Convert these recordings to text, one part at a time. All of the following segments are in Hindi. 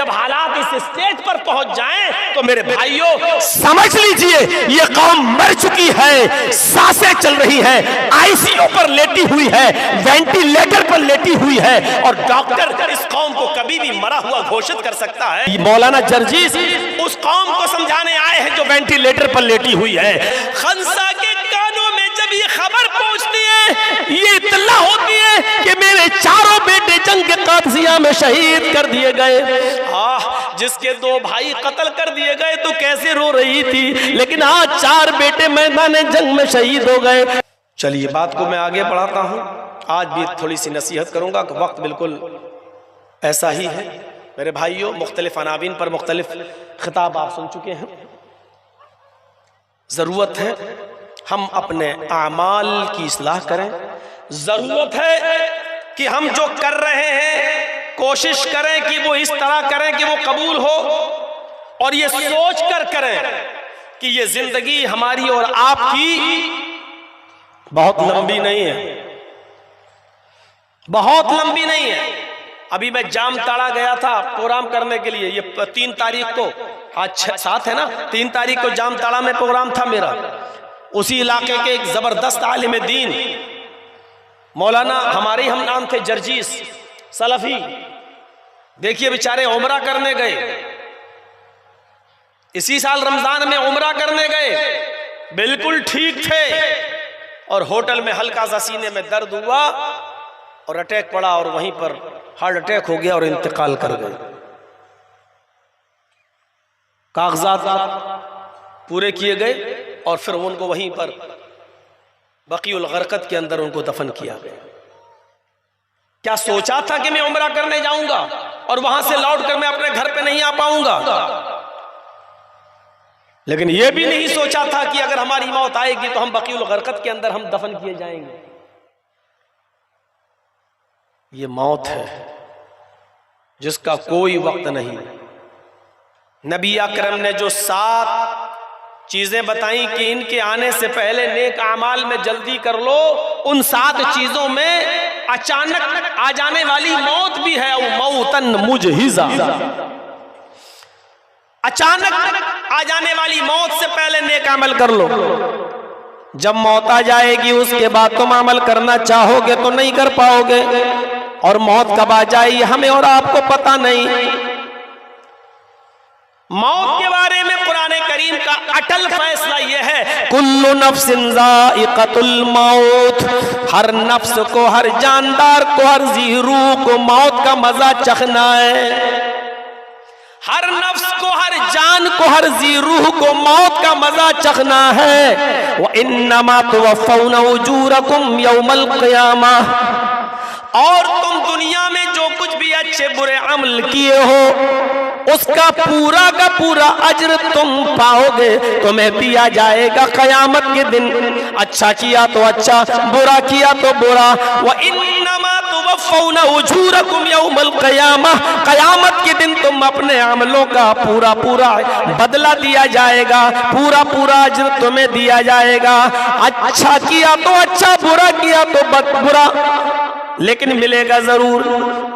जब हालात इस स्टेज पर पहुंच जाएं तो मेरे भाइयों समझ लीजिए ये कौम मर चुकी है, सांसें चल रही हैं, आईसीयू पर लेटी हुई है, वेंटिलेटर पर लेटी हुई है, और डॉक्टर इस कौम को कभी भी मरा हुआ घोषित कर सकता है। मौलाना जर्जीस उस कौम को समझाने आए हैं जो वेंटिलेटर पर लेटी हुई है। खंसा के कानों में जब ये खबर पहुंचती है, ये इत्तला होती है कि मेरे चारों बेटे जंग के कादसिया में शहीद कर दिए गए। जिसके 2 भाई कत्ल कर दिए गए तो कैसे रो रही थी, लेकिन आज 4 बेटे मैदान जंग में शहीद हो गए। चलिए बात को मैं आगे बढ़ाता हूं। आज भी थोड़ी सी नसीहत करूंगा, वक्त बिल्कुल ऐसा ही है मेरे भाइयों। मुख्तलिफ अनावीन पर मुख्तलिफ खिताब आप सुन चुके हैं। जरूरत है हम अपने आमाल की इस्लाह करें। जरूरत है कि हम जो कर रहे हैं कोशिश करें कि वो इस तरह करें कि वो कबूल हो, और ये सोच कर करें कि ये जिंदगी हमारी और आपकी बहुत लंबी नहीं है, बहुत लंबी नहीं है। अभी मैं जामताड़ा गया था प्रोग्राम करने के लिए, ये 3 तारीख को, आज 7 है ना, 3 तारीख को जामताड़ा में प्रोग्राम था मेरा। उसी इलाके के एक जबरदस्त आलिम दीन मौलाना हमारे हम नाम थे जर्जीस सलफी, देखिए बेचारे उमरा करने गए, इसी साल रमजान में उमरा करने गए, बिल्कुल ठीक थे, और होटल में हल्का सा सीने में दर्द हुआ और अटैक पड़ा, और वहीं पर हार्ट अटैक हो गया और इंतकाल कर गए। कागजात पूरे किए गए और फिर उनको वहीं पर बकीउल गरकत के अंदर उनको दफन किया गया। क्या सोचा था कि मैं उम्रा करने जाऊंगा और वहां से लौट कर मैं अपने घर पे नहीं आ पाऊंगा, लेकिन यह भी नहीं सोचा था कि अगर हमारी मौत आएगी तो हम बकीउल गरकत के अंदर हम दफन किए जाएंगे। ये मौत है जिसका कोई वक्त नहीं। नबी अकरम ने जो 7 चीजें बताई कि इनके आने से पहले नेक अमाल में जल्दी कर लो, उन 7 चीजों में अचानक आ जाने वाली मौत भी है। मौतन मुजहिजा, अचानक आ जाने वाली मौत से पहले नेक अमल कर लो। जब मौत आ जाएगी उसके बाद तुम अमल करना चाहोगे तो नहीं कर पाओगे, और मौत कब आ जाए हमें और आपको पता नहीं। मौत के बारे में कुरान करीम का अटल फैसला यह है, कुल्लु नफ्सिन ज़ाइक़तुल मौत, हर नफ्स को, हर जानदार को, हर जी रूह को मौत का मजा चखना है। हर नफ्स को, हर जान को, हर जी रूह को मौत का मजा चखना है। व इन्नमा तुवफ़्फ़ौना उजूरकुम यौमल क़ियामह, और तुम दुनिया में जो कुछ भी अच्छे बुरे अमल किए हो उसका पूरा का पूरा अज्र तुम पाओगे, तुम्हें दिया जाएगा क़यामत के दिन। अच्छा किया तो अच्छा, बुरा किया तो बुरा। व इन्नमा तुवफ़्फ़ौना उजूरकुम यौमल क़ियामह, क़यामत के दिन तुम अपने अमलों का पूरा पूरा बदला दिया जाएगा, पूरा पूरा अज्र तुम्हें दिया जाएगा। अच्छा किया तो अच्छा, बुरा किया तो बुरा, लेकिन मिलेगा जरूर।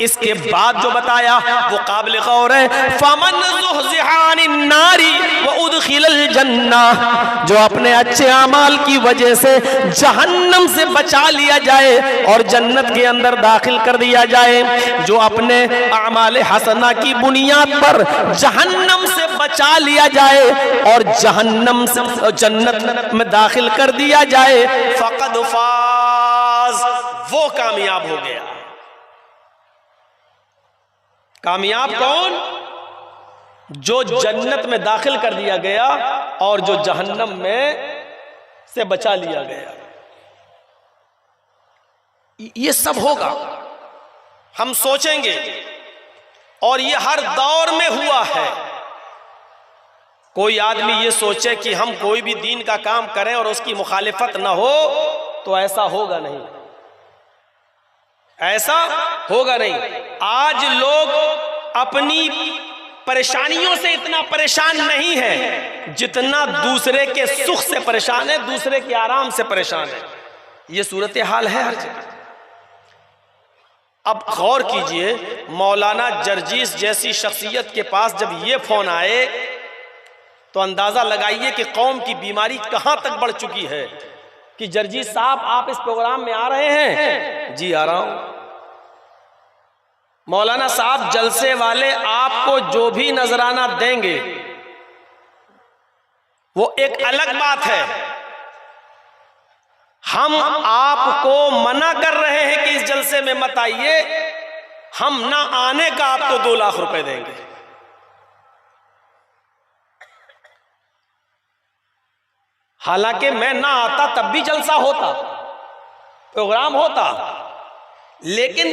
इसके बाद जो बताया वो काबिल गौर है, फमन ज़ुहज़िहा अनिन नारी व उदखिलल जन्ना, जो अपने अच्छे अमाल की वजह से जहन्नम से बचा लिया जाए और जन्नत के अंदर दाखिल कर दिया जाए, जो अपने अमाल हसना की बुनियाद पर जहन्नम से बचा लिया जाए और जहन्नम से जन्नत में दाखिल कर दिया जाए, फ़क़द फ़ाज़, वो कामयाब हो गया। कामयाब कौन? जो जन्नत में दाखिल कर दिया गया और जो जहन्नम में से बचा लिया गया। ये सब होगा, हम सोचेंगे, और ये हर दौर में हुआ है। कोई आदमी ये सोचे कि हम कोई भी दीन का काम करें और उसकी मुखालिफत ना हो, तो ऐसा होगा नहीं, ऐसा होगा नहीं। आज लोग अपनी परेशानियों से इतना परेशान नहीं है जितना दूसरे के सुख से परेशान है, दूसरे के आराम से परेशान है। ये सूरत हाल है हर जगह। अब गौर कीजिए, मौलाना जर्जीस जैसी शख्सियत के पास जब ये फोन आए तो अंदाजा लगाइए कि कौम की बीमारी कहां तक बढ़ चुकी है कि जर्जीस साहब आप इस प्रोग्राम में आ रहे हैं? जी आ रहा हूं। मौलाना साहब जलसे वाले आपको जो भी नजराना देंगे वो एक अलग बात है, हम आपको मना कर रहे हैं कि इस जलसे में मत आइए, हम ना आने का आपको 2 लाख रुपए देंगे। हालांकि मैं ना आता तब भी जलसा होता, प्रोग्राम होता, लेकिन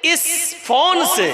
इस फोन से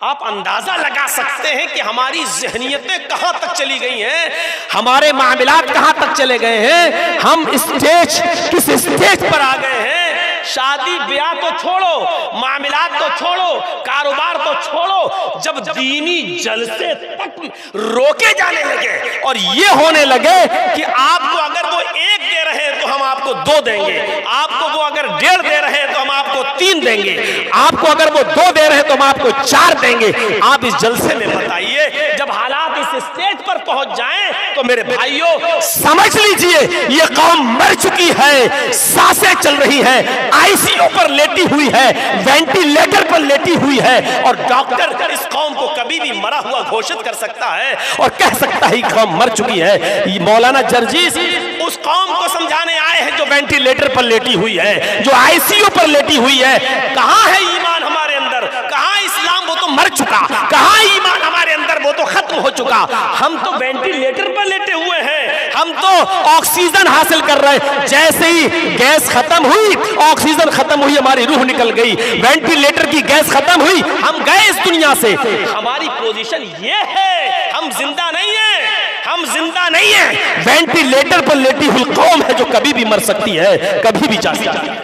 आप अंदाजा लगा सकते हैं कि हमारी ज़हनियतें कहां तक चली गई हैं, हमारे मामलात कहां तक चले गए हैं, हम किस स्टेज पर आ गए हैं। शादी ब्याह तो छोड़ो, मामलात तो छोड़ो, कारोबार तो छोड़ो, जब दीनी जलसे तक रोके जाने लगे और ये होने लगे कि आपको अगर वो 1 दे रहे हैं तो हम आपको 2 देंगे, आपको वो अगर 1.5 दे रहे हैं तो हम आपको 3 देंगे, आपको अगर वो 2 दे रहे हैं तो हम आपको 4 देंगे। आप इस जलसे में बताइए, जब हालात इस स्टेज पर पहुंच जाएं तो मेरे भाइयों समझ लीजिए ये कौम मर चुकी है, सांसें चल रही है, आईसीयू पर लेटी हुई है, वेंटिलेटर पर लेटी हुई है, और डॉक्टर इस कौम को कभी भी मरा हुआ घोषित कर सकता है और कह सकता है कौम मर चुकी है। ये मौलाना जर्जीस उस कौम को समझाने आए हैं जो वेंटिलेटर पर लेटी हुई है, जो आईसीयू पर लेटी हुई है। कहां है ईमान हमारे अंदर, कहां इस्लाम, वो तो मर चुका, कहां ईमान हमारे अंदर, वो तो खत्म हो चुका। हम तो वेंटिलेटर पर लेटे हुए हैं, हम तो ऑक्सीजन हासिल कर रहे हैं। जैसे ही गैस खत्म हुई, ऑक्सीजन खत्म हुई, हमारी रूह निकल गई, वेंटिलेटर की गैस खत्म हुई, हम गए इस दुनिया से। हमारी पोजीशन ये है, हम जिंदा नहीं है, हम जिंदा नहीं है, वेंटिलेटर पर लेटी हुई कौम है जो कभी भी मर सकती है, कभी भी जा सकती है।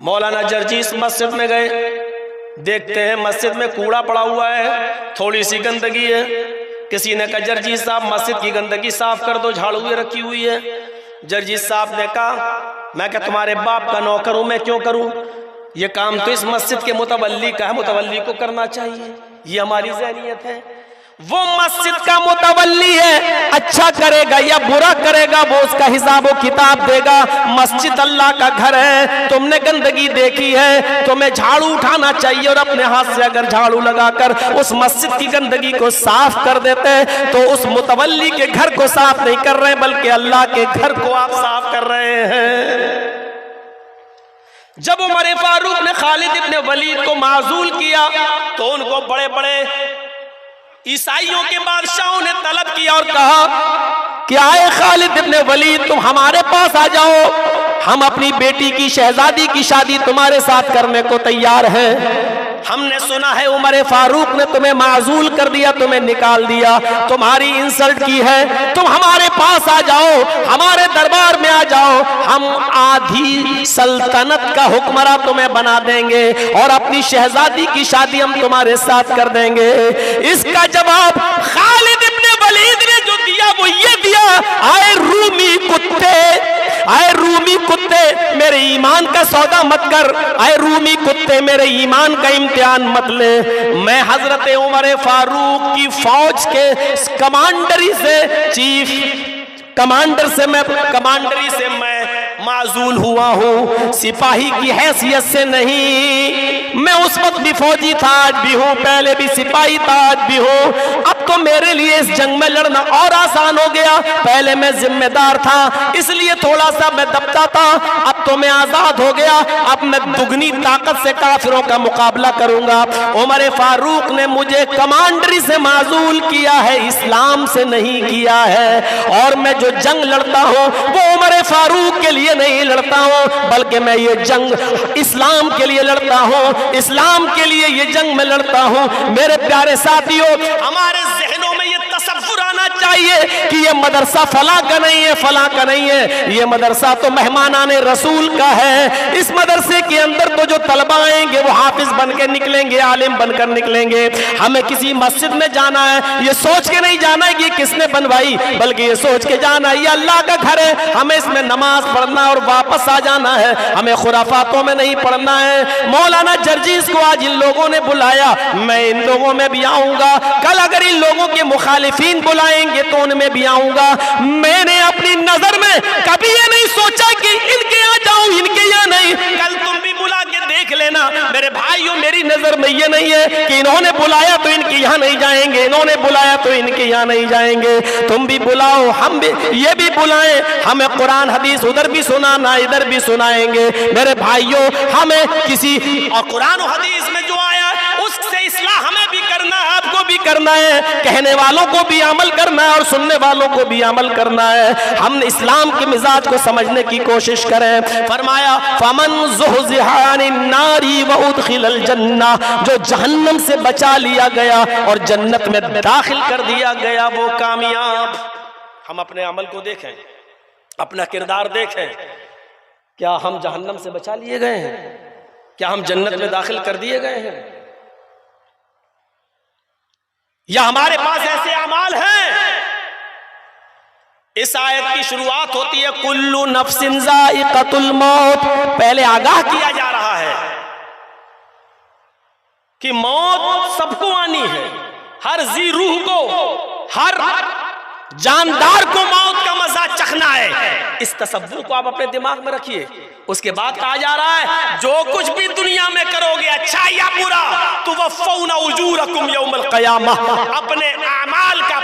मौलाना जर्जीस मस्जिद में गए, देखते हैं मस्जिद में कूड़ा पड़ा हुआ है, थोड़ी सी गंदगी है। किसी ने कहा जर्जीस साहब मस्जिद की गंदगी साफ कर दो, झाड़ू ये रखी हुई है। जर्जीस साहब ने कहा मैं क्या तुम्हारे बाप का नौकर हूं, मैं क्यों करूं, ये काम तो इस मस्जिद के मुतवल्ली का है, मुतवल्ली को करना चाहिए। ये हमारी ज़हनियत है। वो मस्जिद का मुतवल्ली है, अच्छा करेगा या बुरा करेगा वो उसका हिसाब व किताब देगा। मस्जिद अल्लाह का घर है, तुमने गंदगी देखी है, तुम्हें झाड़ू उठाना चाहिए और अपने हाथ से अगर झाड़ू लगाकर उस मस्जिद की गंदगी को साफ कर देते हैं तो उस मुतवल्ली के घर को साफ नहीं कर रहे बल्कि अल्लाह के घर को आप साफ कर रहे हैं। जब उमर फारूक ने खालिद इब्ने वलीद को माजूल किया तो उनको बड़े बड़े ईसाइयों के बादशाहों ने तलब किया और कहा कि आए खालिद इब्ने वलीद तुम हमारे पास आ जाओ, हम अपनी बेटी की शहजादी की शादी तुम्हारे साथ करने को तैयार हैं। हमने सुना है उमर फारूक ने तुम्हें माजूल कर दिया, तुम्हें निकाल दिया, तुम्हारी इंसल्ट की है, तुम हमारे पास आ जाओ, हमारे दरबार में आ जाओ, हम आधी सल्तनत का हुक्मरा तुम्हें बना देंगे और अपनी शहजादी की शादी हम तुम्हारे साथ कर देंगे। इसका जवाब खालिद इब्ने वलीद ने जो दिया वो ये दिया, आए रूमी कुत्ते, आए रूमी कुत्ते मेरे ईमान का सौदा मत कर, आए रूमी कुत्ते मेरे ईमान का इम्तिहान मत ले। मैं हजरत उमर फारूक की फौज के कमांडरी से, चीफ कमांडर से मैं माजूल हुआ हूँ, सिपाही की हैसियत से नहीं। मैं उस वक्त भी फौजी था, आज भी हूँ, पहले भी सिपाही था, आज भी हूँ। अब तो मेरे लिए इस जंग में लड़ना और आसान हो गया, पहले मैं जिम्मेदार था इसलिए थोड़ा सा मैं दबता था, अब तो मैं आजाद हो गया, अब मैं दुगनी ताकत से काफिरों का मुकाबला करूंगा। उमर फारूक ने मुझे कमांडरी से माजूल किया है, इस्लाम से नहीं किया है, और मैं जो जंग लड़ता हूँ वो उमर फारूक के लिए नहीं लड़ता हूं बल्कि मैं ये जंग इस्लाम के लिए लड़ता हूं, इस्लाम के लिए ये जंग में लड़ता हूं। मेरे प्यारे साथियों, हमारे जहनों में ये तसव्वुर आना चाहिए चाहिए कि ये मदरसा फला का नहीं है, फला का नहीं है, ये मदरसा तो मेहमानाने रसूल का है। इस मदरसे के अंदर तो जो तलबा आएंगे वो हाफिज बनकर निकलेंगे, आलिम बनकर निकलेंगे। हमें किसी मस्जिद में जाना है, ये सोच के नहीं जाना है कि किसने बनवाई, बल्कि ये सोच के जाना है ये अल्लाह का घर है, हमें इसमें नमाज पढ़ना और वापस आ जाना है, हमें खुराफातों में नहीं पढ़ना है। मौलाना जर्जीस को आज इन लोगों ने बुलाया, मैं इन लोगों में भी आऊंगा, कल अगर इन लोगों के मुखालिफिन बुलाएंगे तो उनमें भी आऊंगा। मैंने अपनी नजर में कभी ये नहीं सोचा कि इनके यहाँ जाऊं, इनके यहाँ नहीं। कल तुम भी बुला के देख लेना मेरे भाइयों, मेरी नजर में ये नहीं है कि इन्होंने बुलाया तो इनके यहाँ नहीं जाएंगे, इन्होंने बुलाया तो इनके यहाँ नहीं जाएंगे। तुम भी बुलाओ, हम भी, ये भी बुलाएं, हमें कुरान हदीस उधर भी सुनाना, इधर भी सुनाएंगे। मेरे भाइयों, हमें किसी और कुरान और हदीस में जो आया उससे इस्लाह हमें भी करना है, आपको भी करना है, कहने वालों को भी अमल करना है और सुनने वालों को भी अमल करना है। हम इस्लाम के मिजाज को समझने की कोशिश करें। फरमाया फमन ज़ुहज़िहा अनिन नारी व उदखिलल जन्ना, जो जहन्नम से बचा लिया गया और जन्नत में दाखिल कर दिया गया वो कामयाब। हम अपने अमल को देखें, अपना किरदार देखें, क्या हम जहन्नम से बचा लिए गए हैं? क्या हम जन्नत में दाखिल कर दिए गए हैं? या हमारे पास ऐसे अमाल हैं? इस आयत की शुरुआत होती है कुल्लु नफ्सिन ज़ाइक़तुल मौत। पहले आगाह किया जा रहा है कि मौत सबको आनी है, हर जी रूह को, हर जानदार को मौत का मजा चखना है। इस तसव्वुर को आप अपने दिमाग में रखिए। उसके बाद कहा जा रहा है जो कुछ भी दुनिया में करोगे, अच्छा या बुरा, तुवफ़्फ़ौना उजूरकुम यौमल क़यामह, अपने आमाल का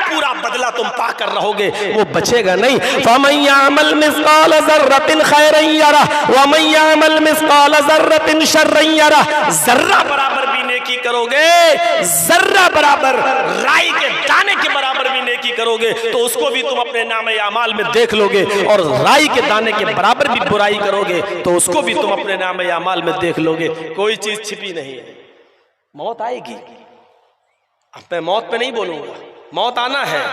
पूरा बदला तुम पाकर रहोगे, वो बचेगा नहीं। फमन यअमल मिस्क़ाल ज़र्रतिन खैरन यरह व मन यअमल मिस्क़ाल ज़र्रतिन शर्रन यरह। जर्रा बराबर भी नेकी करोगे, जर्रा बराबर, राई के दाने के बराबर भी नेकी करोगे तो उसको भी तुम अपने नामे आमाल में देख लोगे, और राई के दाने के बराबर भी बुराई करोगे तो उसको भी तुम अपने नामे आमाल में देख लोगे। कोई चीज छिपी नहीं है। मौत आएगी, अब मैं मौत पे नहीं बोलूंगा, मौत आना है।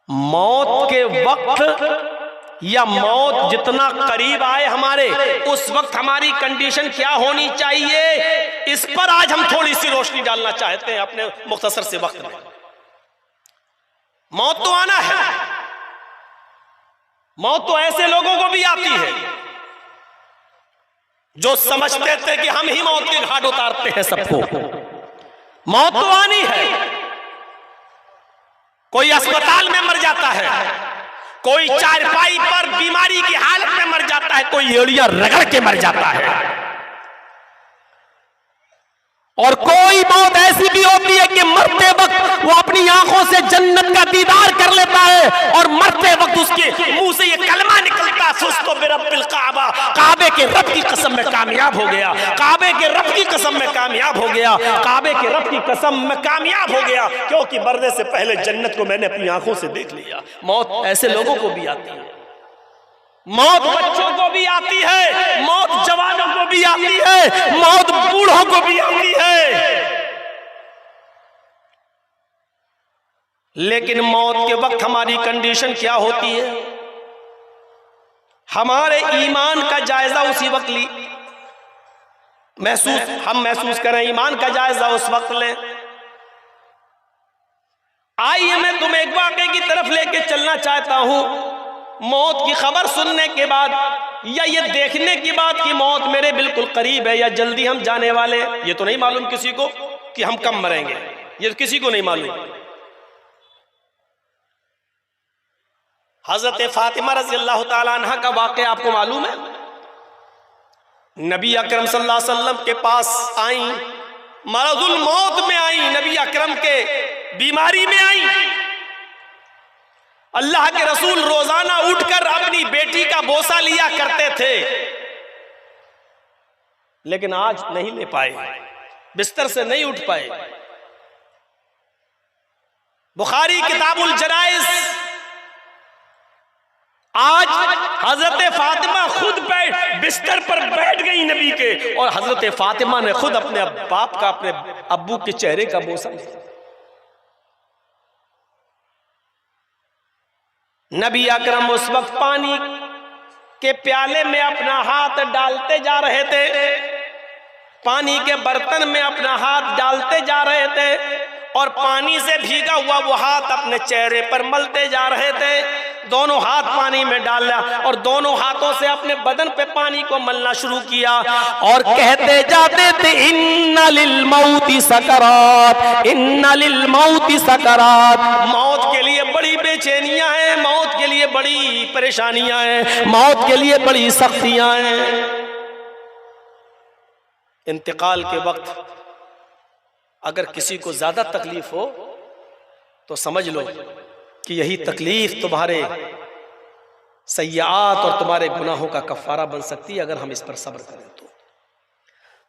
मौत के वक्त या मौत जितना करीब आए हमारे, उस वक्त हमारी कंडीशन क्या होनी चाहिए, इस पर आज हम थोड़ी सी रोशनी डालना चाहते हैं अपने मुख्तसर से वक्त में। मौत तो आना है, मौत तो ऐसे लोगों को भी आती है जो समझते थे कि हम ही मौत के घाट उतारते हैं सबको। मौत तो आनी है। कोई अस्पताल में मर जाता है, कोई चारपाई पर बीमारी की हालत में मर जाता है, कोई एड़ियां रगड़ के मर जाता है, और कोई मौत ऐसी भी होती है कि मरते वक्त वो अपनी आंखों से जन्नत का दीदार कर लेता है और मरते वक्त उसके मुंह से ये कलमा निकलता है, फुज़्तु बिरब्बिल काबा, काबे के रब की कसम में कामयाब हो गया, काबे के रब की कसम में कामयाब हो गया, काबे के रब की कसम में कामयाब हो गया, क्योंकि मरने से पहले जन्नत को मैंने अपनी आंखों से देख लिया। मौत ऐसे लोगों को भी आती है, मौत बच्चों को भी आती है, मौत जवानों को भी आती है, मौत बूढ़ों को भी आती है। लेकिन मौत के वक्त हमारी कंडीशन क्या होती है? हमारे ईमान का जायजा उसी वक्त हम महसूस करें, ईमान का जायजा उस वक्त लें। आइए मैं तुम्हें एक वाक़े की तरफ लेके चलना चाहता हूं। मौत की खबर सुनने के बाद या ये देखने के बाद कि मौत मेरे बिल्कुल करीब है या जल्दी हम जाने वाले, ये तो नहीं मालूम किसी को कि हम कब मरेंगे, ये तो किसी को नहीं मालूम। हजरत फातिमा रज़ी अल्लाह ताला अन्हा का वाक़या आपको मालूम है। नबी अकरम सल्लल्लाहु अलैहि वसल्लम के पास आई, मरजुल मौत में आई, नबी अकरम के बीमारी में आई। अल्लाह के रसूल रोजाना उठकर अपनी बेटी का बोसा लिया करते थे, लेकिन आज नहीं ले पाए, बिस्तर से नहीं उठ पाए। बुखारी किताबुल जनाइज, आज हजरत फातिमा खुद बिस्तर पर बैठ गई नबी के, और हजरत फातिमा ने खुद अपने बाप का, अपने अब्बू के चेहरे का बोसा लिया। नबी अकरम उस वक्त पानी के प्याले में अपना हाथ डालते जा रहे थे, पानी के बर्तन में अपना हाथ डालते जा रहे थे और पानी से भीगा हुआ वो हाथ अपने चेहरे पर मलते जा रहे थे। दोनों हाथ पानी में डाला और दोनों हाथों से अपने बदन पे पानी को मलना शुरू किया और कहते जाते थे इन्ना लिल मौति सकरात, इन्ना लिल मौति सकरात। मौत के लिए बड़ी बेचैनियां हैं, मौत के लिए बड़ी परेशानियां हैं, मौत के लिए बड़ी सख्तियां हैं। इंतकाल के वक्त अगर किसी को ज्यादा तकलीफ हो तो समझ लो कि यही तकलीफ तुम्हारे सय्यात और तुम्हारे गुनाहों का कफारा बन सकती है अगर हम इस पर सब्र करें तो।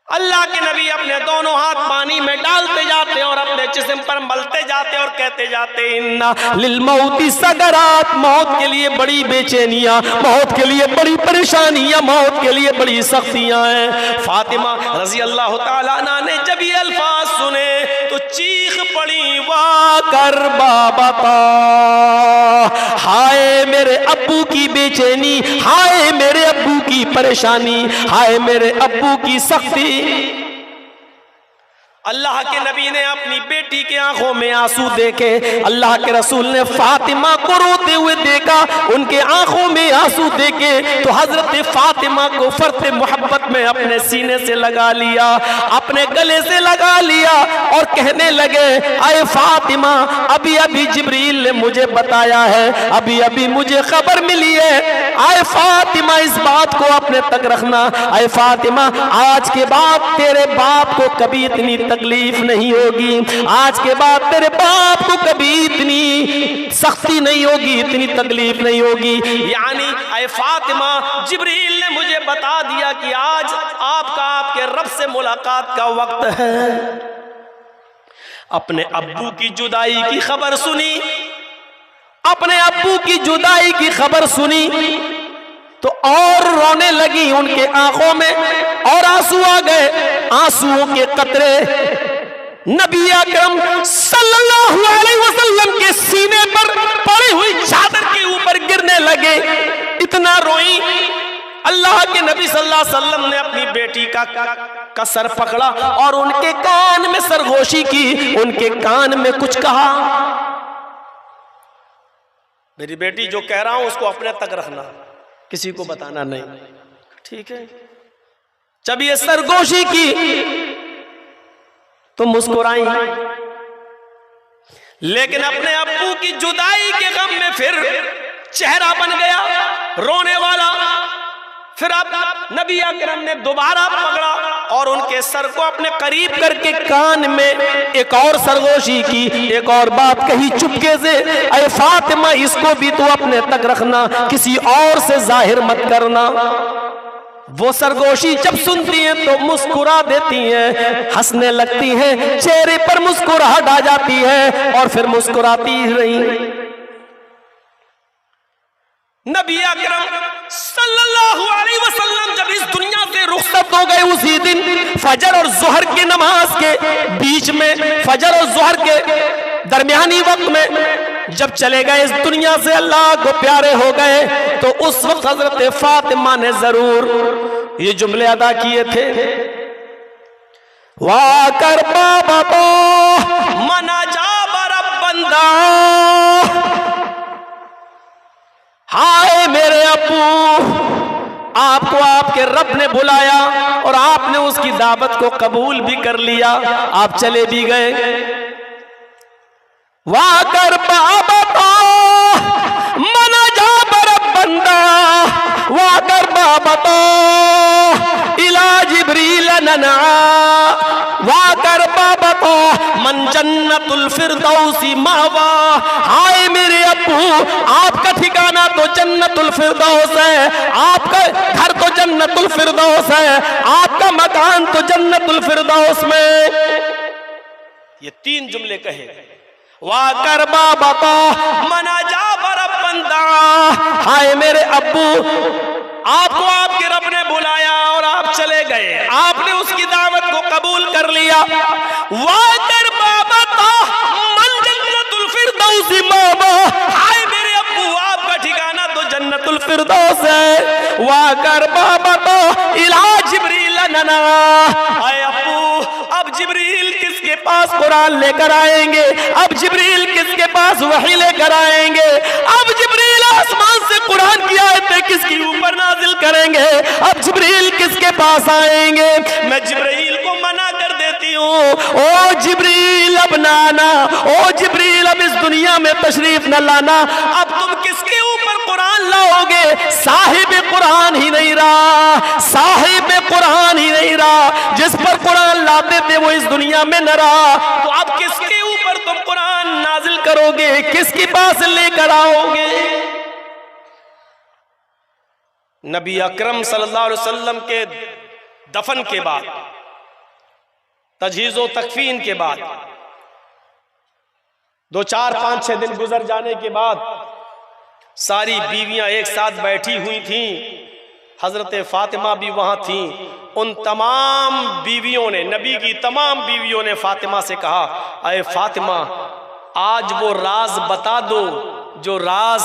अल्लाह के नबी अपने दोनों हाथ पानी में डालते जाते और अपने जिस्म पर मलते जाते और कहते जाते इन्ना लिल मौति सकरात, मौत के लिए बड़ी बेचैनियां, मौत के लिए बड़ी परेशानियां, मौत के लिए बड़ी सख्तियां हैं। फातिमा रजी अल्लाह तआला अन्हा ने जब ये अल्फाज सुने तो चीख पड़ी, वाह कर बाबा, हाय मेरे अब्बू की बेचैनी, हाय मेरे अब्बू की परेशानी, हाय मेरे अब्बू की सख्ती। अल्लाह के नबी ने अपनी बेटी के आंखों में आंसू देखे, अल्लाह के रसूल ने फातिमा को रोते हुए देखा, उनके आंखों में आंसू देखे तो हजरत फातिमा को फर्ते मोहब्बत में अपने सीने से लगा लिया, अपने गले से लगा लिया और कहने लगे, आए फातिमा, अभी अभी जिब्रील ने मुझे बताया है, अभी अभी मुझे खबर मिली है, आए फातिमा इस बात को अपने तक रखना, आए फातिमा आज के बाद तेरे बाप को कभी इतनी तकलीफ नहीं होगी, आज के बाद तेरे बाप को कभी इतनी सख्ती नहीं होगी, इतनी तकलीफ नहीं होगी। यानी ऐ फातिमा, जिब्रील ने मुझे बता दिया कि आज आपका आपके रब से मुलाकात का वक्त है। अपने अब्बू की जुदाई की खबर सुनी, अपने अब्बू की जुदाई की खबर सुनी तो और रोने लगी, उनके आंखों में और आंसू आ गए, आंसुओं के कतरे नबी अकरम सल्लल्लाहु अलैहि वसल्लम के सीने पर पड़ी हुई चादर के ऊपर गिरने लगे, इतना रोई। अल्लाह के नबी सल्लल्लाहु अलैहि वसल्लम ने अपनी बेटी का सर पकड़ा और उनके कान में सरगोशी की, उनके कान में कुछ कहा। मेरी बेटी जो कह रहा हूं उसको अपने तक रखना, किसी को बताना नहीं, ठीक है। जब ये सरगोशी की तो मुस्कुराई, लेकिन अपने अब्बू की जुदाई के गम में फिर चेहरा बन गया रोने वाला। फिर अब नबी अकरम ने दोबारा पकड़ा और उनके सर को अपने करीब करके कान में एक और सरगोशी की, एक और बात कही चुपके से, ऐ फातिमा इसको भी तू अपने तक रखना, किसी और से जाहिर मत करना। वो सरगोशी जब सुनती हैं तो मुस्कुरा देती हैं, हंसने लगती हैं, चेहरे पर मुस्कुराहट आ जाती है और फिर मुस्कुराती रही। नबी अकरम सल्लल्लाहु अलैहि वसल्लम जब इस दुनिया से रुखसत हो गए, उसी दिन फजर और जोहर की नमाज के बीच में, फजर और जोहर के दरमियानी वक्त में जब चले गए इस दुनिया से, अल्लाह को प्यारे हो गए, तो उस वक्त हजरत फातिमा ने जरूर ये जुमले अदा किए थे, वाह कर बाबा तो मना जा बरब बंदा, हाय मेरे अब्बू, आपको आपके रब ने बुलाया और आपने उसकी दावत को कबूल भी कर लिया, आप चले भी गए। वाह कर बाबा तो मना जा बरब बंदा, वाह कर बाबा तो इला जिब्रील नना, वाह कर बाबा तो मन जन्नतुल फिरदौसी मावा, हाय मेरे अब्बू आपका ठिकाना तो जन्नतुल फिरदौस है, आपका घर तो जन्नतुल फिरदौस है, आपका मकान तो जन्नतुल फिरदौस में। ये तीन जुमले कहे, वाह कर बाबा तो मना जा बरब बंदा, हाय मेरे अब्बू आपको आपके रब ने बुलाया और आप चले गए, आपने उसकी दावत को कबूल कर लिया। वाह कर बाबा तो मन जन्नतुल फिरदौसी मावा, हाय मेरे अब्बू आपका फिरदौस है। वाह कर बाबा तो इला जिब्रील नना, आए अब्बू अब जिब्रील किसके पास कुरान लेकर आएंगे, अब जिब्रील किसके पास वही लेकर आएंगे, अब जिब्रील आसमान से कुरान की आयतें किसके ऊपर नाजिल करेंगे, अब जिब्रील किसके पास आएंगे। मैं जिब्रील को मना कर देती हूँ, ओ जिब्रील अब ना आना, ओ जिब्रील अब इस दुनिया में तशरीफ न लाना। अब तुम किसके ऊपर कुरान लाओगे, साहिब कुरान ही नहीं रहा, साहिब कुरान ही नहीं रहा, जिस पर कुरान लाते थे वो इस दुनिया में न रहा, तो अब किसके ऊपर तुम कुरान नाजिल करोगे, किसके पास लेकर आओगे। नबी अकरम सल्लल्लाहु अलैहि वसल्लम के दफन के बाद, तजहीज़ो तकफीन के बाद 2, 4, 5, 6 दिन गुजर जाने के बाद सारी बीवियां एक साथ बैठी हुई थीं। हजरत फातिमा भी वहां थीं। उन तमाम बीवियों ने, नबी की तमाम बीवियों ने फातिमा से कहा, अरे फातिमा आज वो राज बता दो जो राज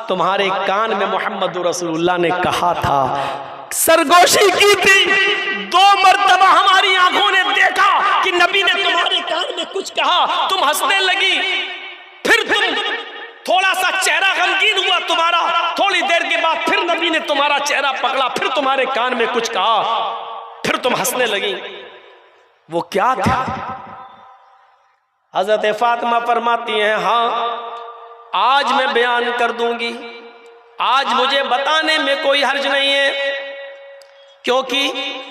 तुम्हारे कान में मोहम्मद रसूलुल्लाह ने कहा था। सरगोशी की थी, 2 मरतबा हमारी आंखों ने देखा कि नबी ने तुम्हारे कान में कुछ कहा, तुम हंसने लगी, फिर तुम थोड़ा सा चेहरा गमगीन हुआ तुम्हारा, थोड़ी देर के बाद फिर नबी ने तुम्हारा चेहरा पकड़ा, फिर तुम्हारे कान में कुछ कहा, फिर तुम हंसने लगी। वो क्या था? हजरत फातिमा फरमाती हैं, हाँ आज मैं बयान कर दूंगी, आज मुझे बताने में कोई हर्ज नहीं है, क्योंकि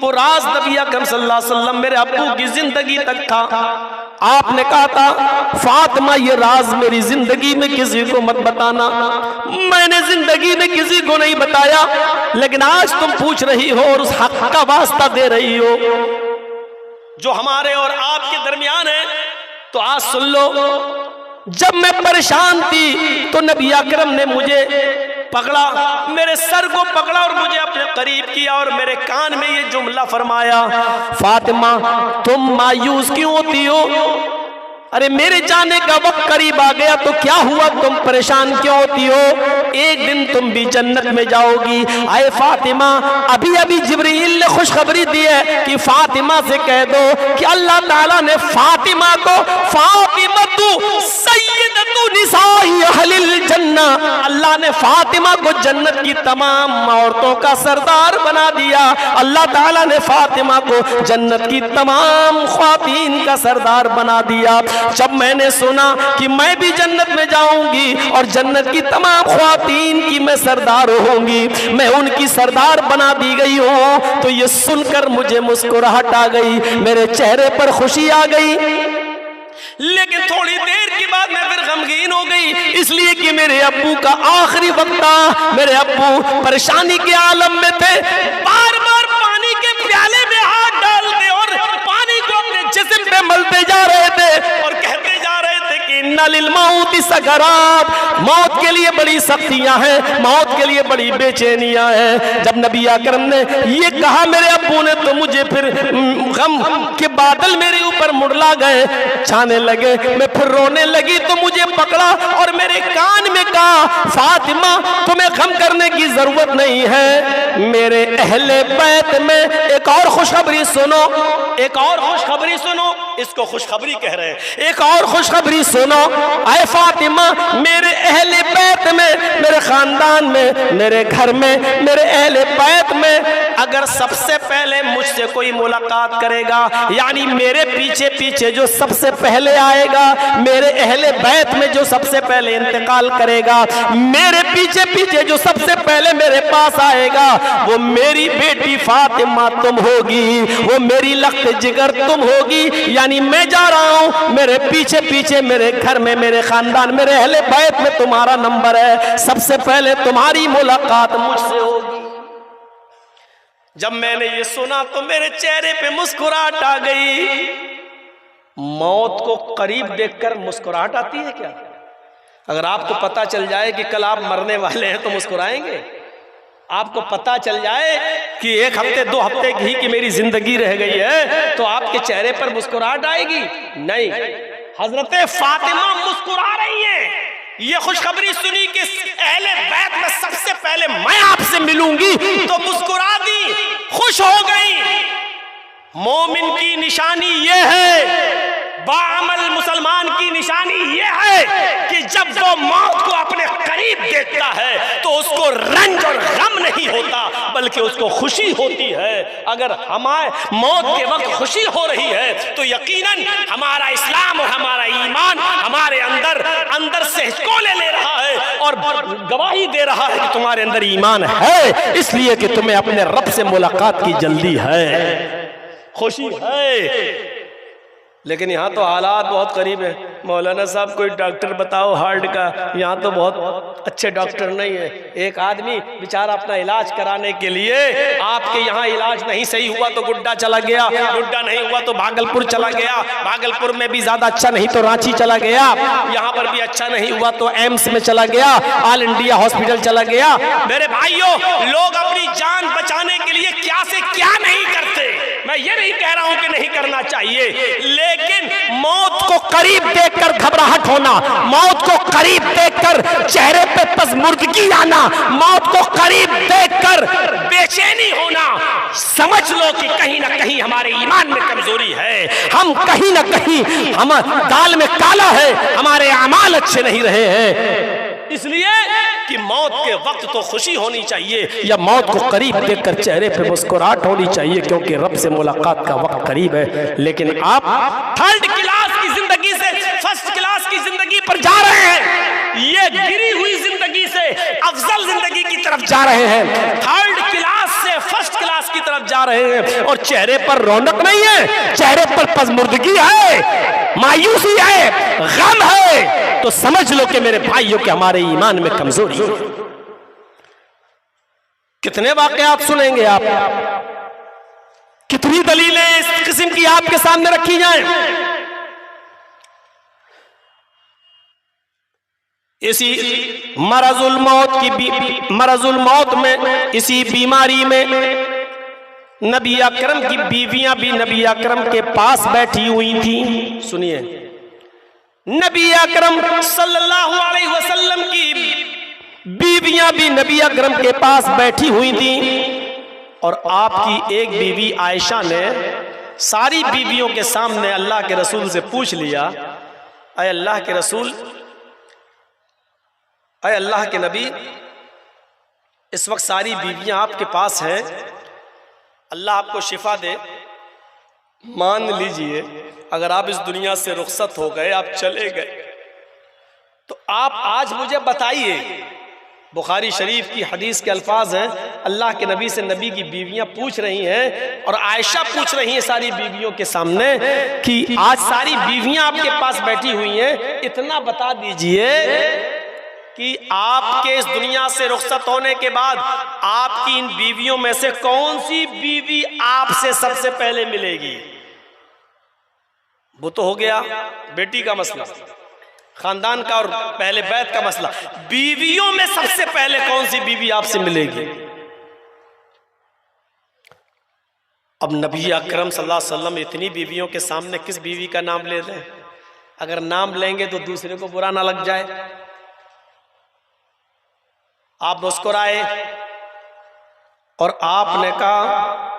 वो राज नबी अकरम सल्लल्लाहु अलैहि वसल्लम मेरे अब्बू की जिंदगी तक था। आपने कहा था फातिमा ये राज मेरी जिंदगी में किसी को मत बताना, मैंने जिंदगी में किसी को नहीं बताया, लेकिन आज तुम पूछ रही हो और उस हक का वास्ता दे रही हो जो हमारे और आपके दरमियान है, तो आज सुन लो। जब मैं परेशान थी तो नबी अकरम ने मुझे पकड़ा, मेरे सर को पकड़ा और मुझे अपने करीब किया और मेरे कान में ये जुमला फरमाया, फातिमा तुम मायूस क्यों होती हो? अरे मेरे जाने का वक्त करीब आ गया तो क्या हुआ, तुम परेशान क्यों होती हो? एक दिन तुम भी जन्नत में जाओगी। आए फातिमा, अभी अभी जिब्रील ने खुशखबरी दी है कि फातिमा से कह दो कि अल्लाह ताला ने फातिमा को फातिमतु सय्यदतु निसाई अहलिल जन्ना, अल्लाह ने फातिमा को जन्नत की तमाम औरतों का सरदार बना दिया। अल्लाह ताला ने फातिमा को जन्नत की तमाम ख्वातीन का सरदार बना दिया। जब मैंने सुना कि मैं भी जन्नत में जाऊंगी और जन्नत की तमाम ख्वातीन की मैं सरदार होंगी, मैं उनकी सरदार बना दी गई हूं, तो ये सुनकर मुझे मुस्कुराहट आ गई, मेरे चेहरे पर खुशी आ गई। लेकिन थोड़ी देर के बाद मैं फिर गमगीन हो गई, इसलिए कि मेरे अब्बू का आखिरी वक्त था, मेरे अब्बू परेशानी के आलम में थे, बार बार पानी के प्याले में हाथ डालते और पानी को अपने जिस्म पे मलते जा रहे थे और कहते जा रहे थे कि इन्ना लिल मौति सकरात, मौत के लिए बड़ी सख्तियां हैं, मौत के लिए बड़ी बेचैनियां हैं। जब नबी अकरम ने ये कहा मेरे अब्बू ने, तो मुझे फिर गम के बादल मेरे ऊपर मुड़ला गए, छाने लगे, मैं फिर रोने लगी, तो मुझे पकड़ा और मेरे कान में कहा, फातिमा तुम्हें गम करने की जरूरत नहीं है, मेरे अहले बैत में एक और खुशखबरी सुनो, एक और खुशखबरी सुनो, इसको खुशखबरी कह रहे हैं, एक और खुशखबरी सुनो। आए फातिमा, मेरे अहले बैत में, मेरे खानदान में, मेरे घर में, मेरे अहले बैत में अगर सबसे पहले मुझसे कोई मुलाकात करेगा, यानी मेरे पीछे पीछे जो सबसे पहले आएगा, मेरे अहले बैत में जो सबसे पहले इंतकाल करेगा, मेरे पीछे पीछे जो सबसे पहले मेरे पास आएगा, वो मेरी बेटी फातिमा तुम होगी, वो मेरी लख्त जिगर तुम होगी। यानी मैं जा रहा हूं, मेरे पीछे पीछे मेरे घर में, मेरे खानदान, मेरे अहले बैत में तुम्हारा नंबर है, सबसे पहले तुम्हारी मुलाकात मुझसे होगी। जब मैंने ये सुना तो मेरे चेहरे पे मुस्कुराहट आ गई। मौत को करीब देखकर मुस्कुराहट आती है क्या? अगर आपको पता चल जाए कि कल आप मरने वाले हैं तो मुस्कुराएंगे? आपको पता चल जाए कि 1 हफ्ते 2 हफ्ते ही की मेरी जिंदगी रह गई है तो आपके चेहरे पर मुस्कुराहट आएगी? नहीं। हजरत फातिमा मुस्कुरा रही हैं, ये खुशखबरी सुनी कि अहले बैत में सबसे पहले मैं आपसे मिलूंगी, तो मुस्कुरा दी, खुश हो गई। मोमिन की निशानी ये है, बाअमल मुसलमान की निशानी ये है कि जब वो मौत को अपने करीब देखता है तो उसको रंज और गम नहीं होता, बल्कि उसको खुशी होती है। अगर हमारे मौत के वक्त खुशी हो रही है तो यकीनन हमारा इस्लाम और हमारा ईमान हमारे अंदर से हिचकोले ले रहा है और गवाही दे रहा है कि तुम्हारे अंदर ईमान है, इसलिए कि तुम्हें अपने रब से मुलाकात की जल्दी है, खुशी है। लेकिन यहाँ तो हालात बहुत करीब है। मौलाना साहब कोई डॉक्टर बताओ हार्ट का, यहाँ तो बहुत अच्छे डॉक्टर नहीं है। एक आदमी बेचारा अपना इलाज कराने के लिए, आपके यहाँ इलाज नहीं सही हुआ तो गुड्डा चला गया, गुड्डा नहीं हुआ तो भागलपुर चला गया, भागलपुर में भी ज्यादा अच्छा नहीं तो रांची चला गया, यहाँ पर भी अच्छा नहीं हुआ तो एम्स में चला गया, ऑल इंडिया हॉस्पिटल चला गया। मेरे भाइयों, लोग अपनी जान बचाने के लिए क्या से क्या नहीं करते। मैं ये नहीं कह रहा हूं कि नहीं करना चाहिए, लेकिन मौत को करीब देखकर घबराहट होना, मौत को करीब देखकर चेहरे पे पसमुर्दगी आना, मौत को करीब देखकर बेचैनी होना, समझ लो कि कहीं ना कहीं हमारे ईमान में कमजोरी है। हम कहीं ना कहीं, हम दाल में काला है, हमारे अमाल अच्छे नहीं रहे हैं। इसलिए कि मौत के वक्त तो खुशी होनी चाहिए, या मौत को करीब देखकर चेहरे पे मुस्कुराहट होनी चाहिए, क्योंकि रब से मुलाकात का वक्त करीब है। लेकिन आप थर्ड क्लास की जिंदगी से फर्स्ट क्लास की जिंदगी पर जा रहे हैं, ये गिरी हुई जिंदगी से अफजल जिंदगी की तरफ जा रहे हैं, थर्ड क्लास से फर्स्ट क्लास की तरफ जा रहे हैं। और चेहरे पर रौनक नहीं है, चेहरे पर पसमुर्दगी है, मायूसी है, गम है, तो समझ लो कि मेरे भाइयों के हमारे ईमान में कमजोरी है। कितने वाकयात सुनेंगे आप, कितनी दलीलें इस किस्म की आपके सामने रखी जाएं। इसी मरजुल मौत में, इसी बीमारी में नबी अकरम की बीवियां भी नबी अकरम के पास बैठी हुई थी। सुनिए, नबी अकरम सल्लल्लाहु अलैहि वसल्लम की बीवियां भी नबी अकरम के पास बैठी हुई थी। और आपकी एक बीवी आयशा ने सारी बीवियों के सामने अल्लाह के रसूल से पूछ लिया, अय अल्लाह के रसूल, अय अल्लाह के नबी, इस वक्त सारी बीवियां आपके पास हैं, अल्लाह आपको शिफा दे, मान लीजिए अगर आप इस दुनिया से रुखसत हो गए, आप चले गए, तो आप आज मुझे बताइए। बुखारी शरीफ की हदीस के अल्फाज हैं, अल्लाह के नबी से नबी की बीवियां पूछ रही हैं, और आयशा पूछ रही हैं सारी बीवियों के सामने कि आज सारी बीवियां आपके पास बैठी हुई हैं, इतना बता दीजिए कि आपके इस दुनिया से रुखसत होने के बाद आपकी इन बीवियों में से कौन सी बीवी आपसे सबसे पहले मिलेगी। वो तो हो गया बेटी का मसला, खानदान का और पहले बैत का मसला। बीवियों में सबसे पहले कौन सी बीवी आपसे मिलेगी। अब नबी अकरम सल्लल्लाहु अलैहि वसल्लम इतनी बीवियों के सामने किस बीवी का नाम ले लें, अगर नाम लेंगे तो दूसरे को बुरा ना लग जाए। आप मुस्कुराए और आपने कहा,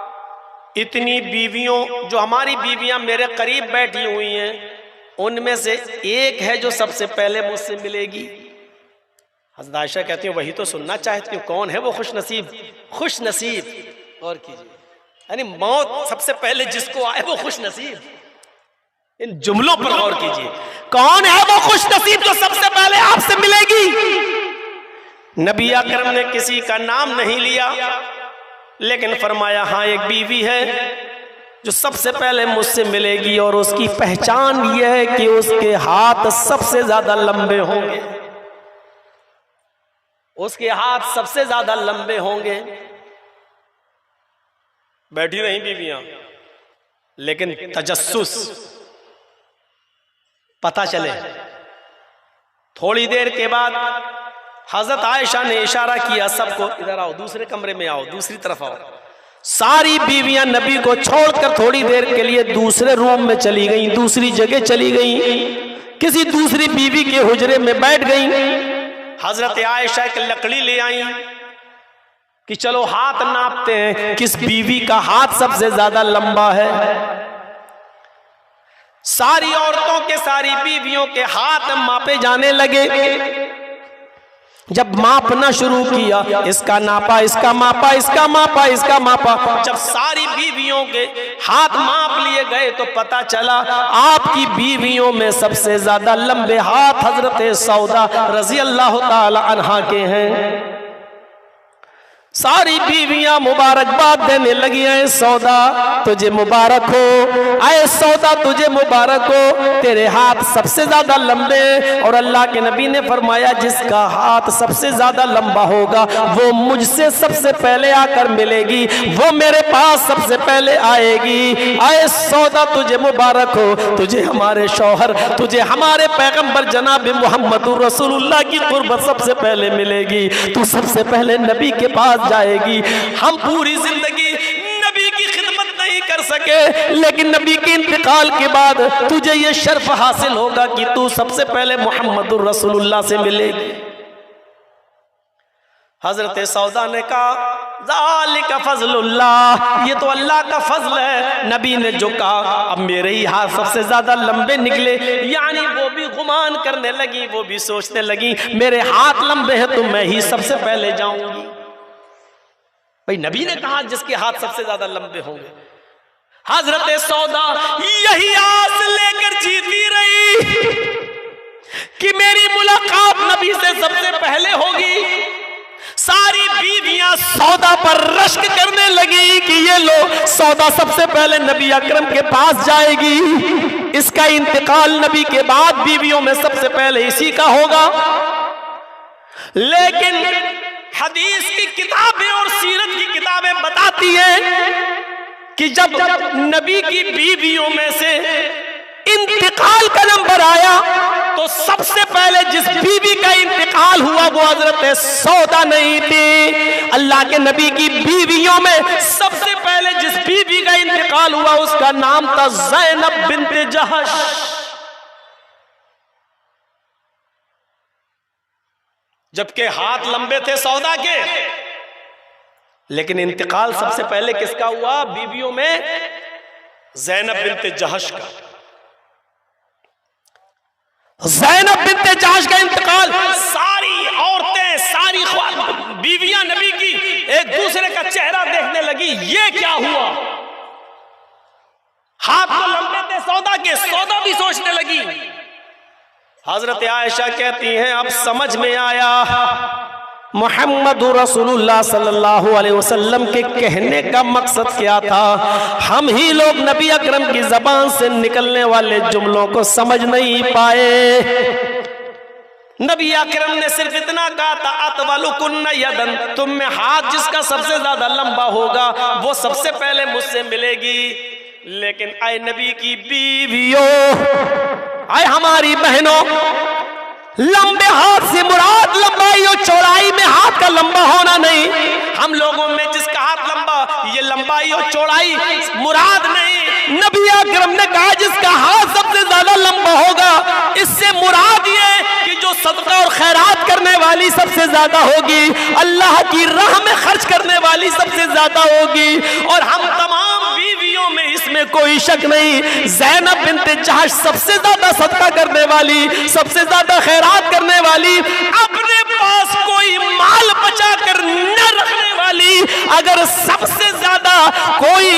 इतनी बीवियों, जो हमारी बीवियां मेरे करीब बैठी हुई हैं, उनमें से एक है जो सबसे पहले मुझसे मिलेगी। हज़रत आयशा कहती हैं, वही तो सुनना चाहती हूँ, कौन है वो खुश नसीब। खुश नसीब, गौर कीजिए, यानी मौत सबसे पहले जिसको आए वो खुश नसीब। इन जुमलों पर गौर कीजिए, कौन है वो खुश नसीब जो सबसे पहले आपसे मिलेगी। नबी अकरम ने किसी का नाम नहीं लिया, लेकिन फरमाया, हाँ एक बीवी है जो सबसे पहले मुझसे मिलेगी, और उसकी पहचान यह है कि उसके हाथ सबसे ज्यादा लंबे होंगे, उसके हाथ सबसे ज्यादा लंबे होंगे। बैठी रही बीवियां, लेकिन तजस्सुस, पता चले। थोड़ी देर के बाद हजरत आयशा ने इशारा किया, सबको इधर आओ, दूसरे कमरे में आओ, दूसरी तरफ आओ। सारी बीवियां नबी को छोड़कर थोड़ी देर के लिए दूसरे रूम में चली गईं, दूसरी जगह चली गईं। किसी दूसरी बीवी के हुजरे में बैठ गई। हजरत आयशा एक लकड़ी ले आई कि चलो हाथ नापते हैं, किस बीवी का हाथ सबसे ज्यादा लंबा है। सारी औरतों के, सारी बीवियों के हाथ मापे जाने लगे। जब मापना शुरू किया, इसका नापा, इसका मापा, इसका मापा, इसका मापा, जब सारी बीवियों के हाथ माप लिए गए तो पता चला आपकी बीवियों में सबसे ज्यादा लंबे हाथ हजरत सौदा रजी अल्लाह ताला अन्हा के हैं। सारी बीवियां मुबारकबाद देने लगी, ऐ सौदा तुझे मुबारक हो, ऐ सौदा तुझे मुबारक हो, तेरे हाथ सबसे ज्यादा लंबे। और अल्लाह के नबी ने फरमाया जिसका हाथ सबसे ज्यादा लंबा होगा वो मुझसे सबसे पहले आकर मिलेगी, वो मेरे पास सबसे पहले आएगी। ऐ सौदा तुझे मुबारक हो, तुझे हमारे शौहर, तुझे हमारे पैगंबर जनाब मोहम्मद रसूलुल्लाह की कुर्बत सबसे पहले मिलेगी, तू सबसे पहले नबी के पास जाएगी। हम पूरी जिंदगी नबी की खिदमत नहीं कर सके, लेकिन नबी के इंतकाल के बाद तुझे ये शर्फ हासिल होगा कि तू सबसे पहले मोहम्मदुर रसूलुल्लाह से मिलेगी। हजरत सौदा ने कहा ज़ालिका फ़ज़लुल्लाह, ये तो अल्लाह का फजल है। नबी ने जो कहा, अब मेरे ही हाथ सबसे ज्यादा लंबे निकले, यानी वो भी गुमान करने लगी, वो भी सोचने लगी मेरे हाथ लंबे हैं तो मैं ही सबसे पहले जाऊंगी। भाई नबी ने कहा जिसके हाथ सबसे ज्यादा लंबे होंगे। हजरत सौदा यही आस लेकर जीती रही कि मेरी मुलाकात नबी से सबसे पहले होगी। सारी बीवियां सौदा पर रश्क करने लगी कि ये लो, सौदा सबसे पहले नबी अकरम के पास जाएगी, इसका इंतकाल नबी के बाद बीवियों में सबसे पहले इसी का होगा। लेकिन हदीस की किताबें और सीरत की किताबें बताती हैं कि जब नबी की बीवियों में से इंतकाल का नंबर आया तो सबसे पहले जिस बीवी का इंतकाल हुआ वो हजरत सौदा नहीं थी। अल्लाह के नबी की बीवियों में सबसे पहले जिस बीवी का इंतकाल हुआ उसका नाम था ज़ैनब बिन्ते जहश। जबकि हाथ लंबे थे सौदा के, लेकिन इंतकाल सबसे पहले किसका हुआ बीवियों में? ज़ैनब बिन्ते जहश का। ज़ैनब बिन्ते जहश का इंतकाल, सारी औरतें, सारी बीवियां नबी की एक दूसरे का चेहरा देखने लगी, ये क्या हुआ? हाथ तो लंबे थे सौदा के, सौदा भी सोचने लगी। हजरत आयशा कहती हैं अब समझ में आया मोहम्मद रसूलुल्लाह सल्लल्लाहु अलैहि वसल्लम के कहने का मकसद क्या था। हम ही लोग नबी अकरम की जबान से निकलने वाले जुमलों को समझ नहीं पाए। नबी अकरम ने सिर्फ इतना कहा था अतवलुकुन्ना यदन, तुम में हाथ जिसका सबसे ज्यादा लंबा होगा वो सबसे पहले मुझसे मिलेगी। लेकिन आए नबी की बीवियों, आए हमारी बहनों, लंबे हाथ से मुराद लंबाई और चौड़ाई में हाथ का लंबा होना नहीं। हम लोगों में जिसका हाथ लंबा, ये लंबाई और चौड़ाई मुराद नहीं। नबी अकरम ने कहा जिसका हाथ सबसे ज्यादा लंबा होगा, इससे मुराद ये कि जो सदका और खैरात करने वाली सबसे ज्यादा होगी, अल्लाह की राह में खर्च करने वाली सबसे ज्यादा होगी। और हम तमाम बीवियों में इसमें कोई शक नहीं, ज़ैनब बिन्ते जहश सबसे ज्यादा सदका करने वाली, सबसे ज्यादा खैरात करने वाली, अपने पास कोई माल बचा कर न रखने वाली, अगर सबसे ज्यादा कोई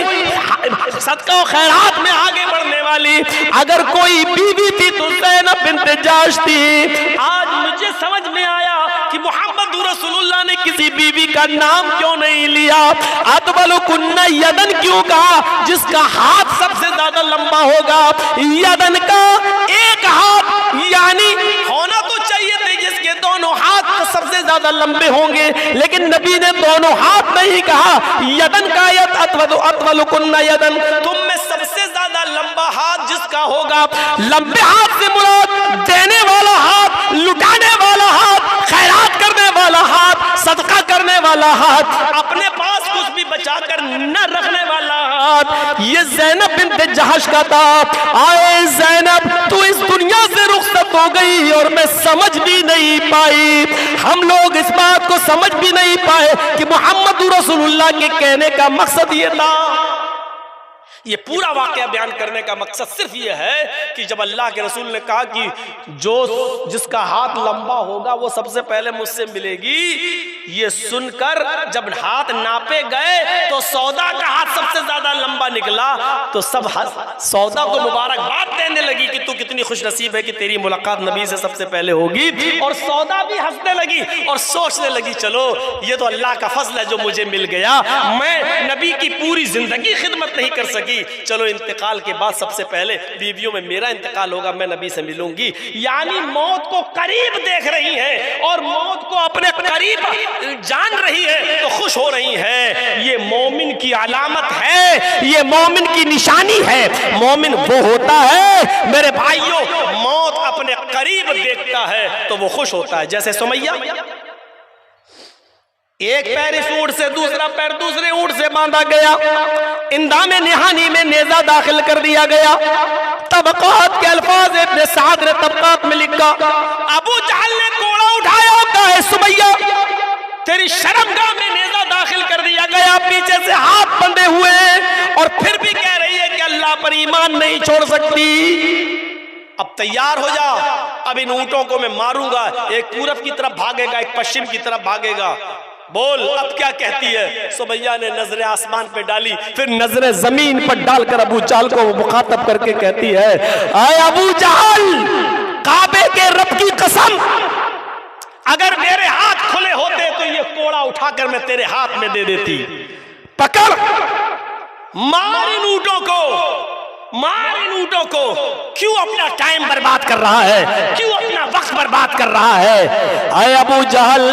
सदका और खैरात में आगे बढ़ने वाली अगर कोई बीवी थी तो ज़ैनब बिन्ते जहश थी। आज मुझे समझ में आया कि मोहम्मद रसूलुल्लाह ने किसी बीवी का नाम क्यों नहीं लिया, अतवलुकुन्ना यदन क्यों कहा, जिसका हाथ सबसे ज्यादा लंबा होगा। यदन का एक हाथ यानी होना तो चाहिए थे जिसके दोनों हाथ सबसे ज्यादा लंबे होंगे, लेकिन नबी ने दोनों हाथ नहीं कहा। यदन का यद अतवलुकुन्ना यदन, तुम में सबसे ज्यादा लंबा हाथ जिसका होगा। लंबे हाथ से मुराद देने वाला हाथ, लुटाने वाला हाथ, खैरात करने वाला हाथ, सदका करने वाला हाथ, अपने पास कुछ भी बचाकर न रखने वाला हाथ। साथ। ये ज़ैनब बिन्त जहश का था। आए ज़ैनब, तू इस दुनिया से रुखसत हो गई और मैं समझ भी नहीं पाई, हम लोग इस बात को समझ भी नहीं पाए कि मोहम्मद रसूलुल्लाह के कहने का मकसद ये था। ये पूरा वाकया बयान करने का मकसद सिर्फ ये है कि जब अल्लाह के रसूल ने कहा कि जो जिसका हाथ लंबा होगा वो सबसे पहले मुझसे मिलेगी, ये सुनकर जब हाथ नापे गए तो सौदा का हाथ सबसे ज्यादा लंबा निकला। तो सब सौदा को मुबारकबाद देने लगी कि तू कितनी खुशनसीब है कि तेरी मुलाकात नबी से सबसे पहले होगी। और सौदा भी हंसने लगी और सोचने लगी, चलो ये तो अल्लाह का फजल है जो मुझे मिल गया, मैं नबी की पूरी जिंदगी खिदमत नहीं कर सकी, चलो इंतकाल के बाद सबसे पहले बीवियों में मेरा इंतकाल होगा, मैं नबी से मिलूंगी। यानी मौत को करीब देख रही है और मौत को अपने करीब जान रही है तो खुश हो रही है। ये मोमिन की अलामत है, ये मोमिन की निशानी है। मोमिन वो होता है मेरे भाइयों, मौत अपने करीब देखता है तो वो खुश होता है। जैसे सुमैया, एक पैर इस ऊंट से, दूसरा पैर दूसरे ऊंट से बांधा गया, इंदामे निहानी में नेजा दाखिल कर दिया गया। तबकात के अल्फाज इब्ने साद ने तबकात में लिखा, अबू जहल ने कोड़ा उठाया होता है, सुमैया तेरी शर्मगाह में नेजा दाखिल कर दिया गया, पीछे से हाथ बंधे हुए और फिर भी कह रही है कि अल्लाह पर ईमान नहीं छोड़ सकती। अब तैयार हो जा, अब इन ऊंटों को मैं मारूंगा, एक पूरब की तरफ भागेगा, एक पश्चिम की तरफ भागेगा। बोल अब क्या कहती है? सुमैया ने नजरें आसमान पे डाली, फिर नजरें जमीन पर डालकर अबू जहल को मुखातब करके कहती है, आए अबू जहल, काबे के रब की कसम, अगर मेरे हाथ खुले होते तो ये कोड़ा उठाकर मैं तेरे हाथ में दे देती। पकड़, मार इन ऊंटों को, मार इन ऊंटों को। क्यों अपना टाइम बर्बाद कर रहा है, क्यों अपना वक्त बर्बाद कर रहा है? आए अबू जहल,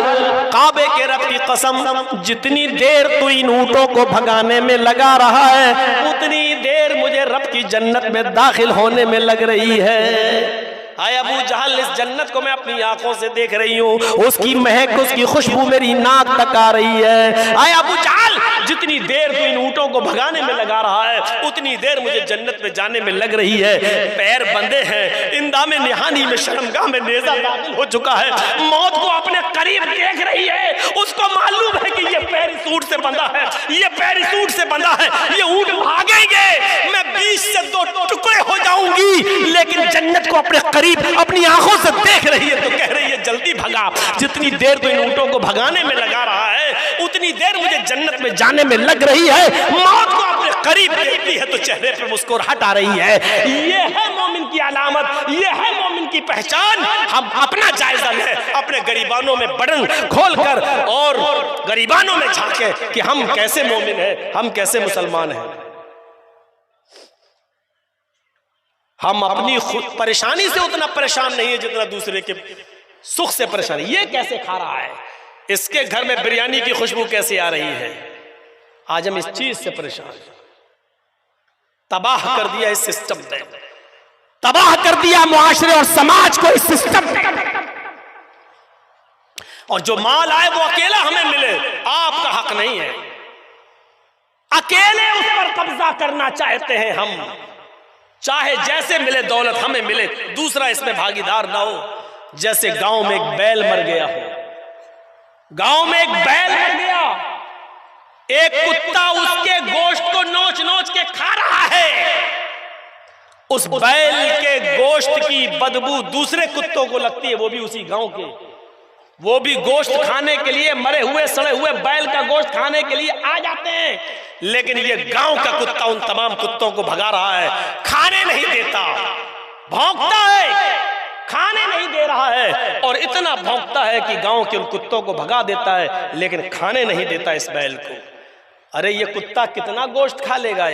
काबे के रब की कसम, जितनी देर तू इन ऊंटों को भगाने में लगा रहा है उतनी देर मुझे रब की जन्नत में दाखिल होने में लग रही है। आए अबू जहल, इस जन्नत को मैं अपनी आंखों से देख रही हूँ, उसकी महक, उसकी खुशबू मेरी नाक तक आ रही है। आए अबू जहल, जितनी देर तू इन ऊंटों को भगाने में लगा रहा है उतनी देर मुझे जन्नत में जाने में लग रही है। पैर बंधे हैं, इंदामे निहानी में शर्मगाह में नेजा दाखिल हो चुका है, मौत को अपने करीब देख रही है। उसको मालूम है कि ये पैर इस ऊंट से बंधा है, ये पैर इस ऊंट से बंधा है, ये ऊंट भागेंगे, मैं 20 से 2 टुकड़े हो जाऊंगी, लेकिन जन्नत को अपने करीब अपनी आंखों से देख रही है तो कह रही है जल्दी भगा। जितनी देर तो इन ऊंटों को भगाने में लगा रहा है उतनी देर मुझे जन्नत में जाने में लग रही है। मौत को अपने करीब देखती है तो चेहरे पर मुस्कुराहट आ रही है। ये है मोमिन की अलामत, ये है मोमिन की पहचान। हम अपना जायजा लें, अपने गरीबानों में बटन खोलकर और गरीबानों में झांके कि हम कैसे मोमिन हैं, हम कैसे मुसलमान हैं। हम अपनी खुद परेशानी से उतना परेशान नहीं है जितना दूसरे के सुख से परेशान। ये कैसे खा रहा है, इसके घर में बिरयानी की खुशबू कैसे आ रही है, आज हम इस चीज से परेशान। तबाह कर दिया इस सिस्टम ने, तबाह कर दिया मुआशरे और समाज को इस सिस्टम ने। और जो माल आए वो अकेला हमें मिले, आपका हक नहीं है। अकेले उस पर कब्जा करना चाहते हैं हम, चाहे जैसे मिले दौलत हमें मिले, दूसरा इसमें भागीदार ना हो। जैसे गांव में एक बैल मर गया हो, गांव में एक बैल मर गया, एक कुत्ता उसके गोश्त को नोच नोच के खा रहा है। उस बैल के गोश्त की बदबू दूसरे कुत्तों को लगती है, वो भी उसी गांव के, वो भी गोश्त खाने के लिए, मरे हुए सड़े हुए बैल का गोश्त खाने के लिए आ जाते हैं। लेकिन ये गांव का कुत्ता उन तमाम कुत्तों को भगा रहा है, खाने नहीं देता, भौंकता है, खाने नहीं दे रहा है, और इतना भौंकता है कि गांव के उन कुत्तों को भगा देता है, लेकिन खाने नहीं देता इस बैल को। अरे ये कुत्ता कितना गोश्त खा लेगा?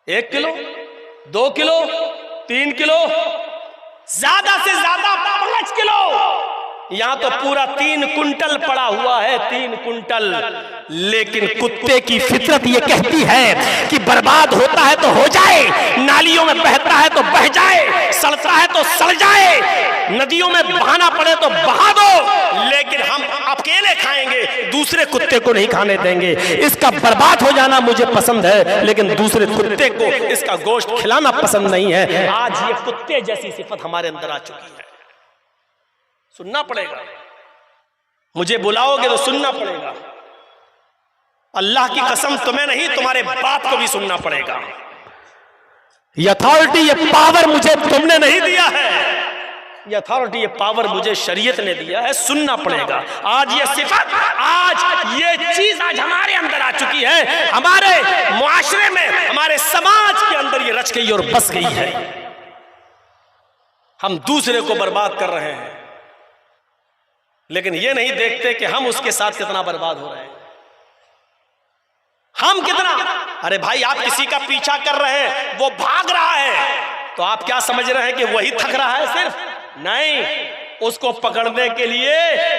1 किलो, 2 किलो, 3 किलो, ज्यादा से ज्यादा 5 किलो। यहां तो पूरा 3 कुंटल पड़ा हुआ है, 3 कुंटल। लेकिन कुत्ते की फितरत ये कहती है कि बर्बाद होता है तो हो जाए, नालियों में बहता है तो बह जाए, सड़ता है तो सड़ जाए, नदियों में बहाना पड़े तो बहा दो, लेकिन हम अकेले खाएंगे, दूसरे कुत्ते को नहीं खाने देंगे। इसका बर्बाद हो जाना मुझे पसंद है, लेकिन दूसरे कुत्ते को इसका गोश्त खिलाना पसंद नहीं है। आज ये कुत्ते जैसी सिफत हमारे अंदर आ चुकी है। सुनना पड़ेगा, मुझे बुलाओगे तो सुनना पड़ेगा। अल्लाह की कसम, तुम्हें नहीं तुम्हारे बाप को भी सुनना पड़ेगा। ये अथॉरिटी, ये पावर मुझे तुमने नहीं दिया है, ये अथॉरिटी, ये पावर मुझे शरीयत ने दिया है, सुनना पड़ेगा। आज ये सिफत, आज ये चीज आज हमारे अंदर आ चुकी है, हमारे मुआशरे में, हमारे समाज के अंदर ये रच गई और बस गई है। हम दूसरे को बर्बाद कर रहे हैं, लेकिन ये नहीं देखते कि हम उसके साथ कितना बर्बाद हो रहे हैं। हम कितना, अरे भाई आप किसी का पीछा कर रहे हैं, वो भाग रहा है, तो आप क्या समझ रहे हैं कि वही थक रहा है? सिर्फ नहीं, उसको पकड़ने के लिए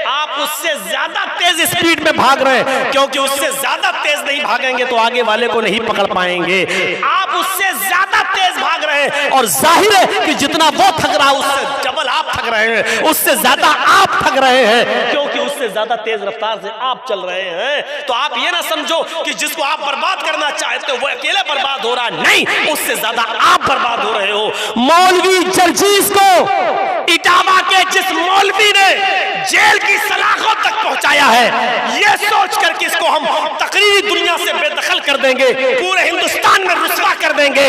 आप उससे ज्यादा तेज स्पीड में भाग रहे हैं, क्योंकि उससे ज्यादा तेज नहीं भागेंगे तो आगे वाले को नहीं पकड़ पाएंगे। आप उससे ज्यादा तेज भाग रहे हैं, और जाहिर है कि जितना वो थक रहा है उससे डबल आप थक रहे हैं, उससे ज्यादा आप थक रहे हैं, क्योंकि उससे ज्यादा तेज रफ्तार से आप चल रहे हैं। तो आप ये ना समझो कि जिसको आप बर्बाद करना चाहते हो वो अकेले बर्बाद हो रहा है, नहीं, उससे ज्यादा आप बर्बाद हो रहे हो। मौलवी जर्जीस को इटावा के जिस मौलवी ने जेल की सलाखों तक पहुंचाया है, ये सोचकर कि इसको हम तकरीरी दुनिया से बेदखल कर देंगे, पूरे हिंदुस्तान में रुसवा कर देंगे,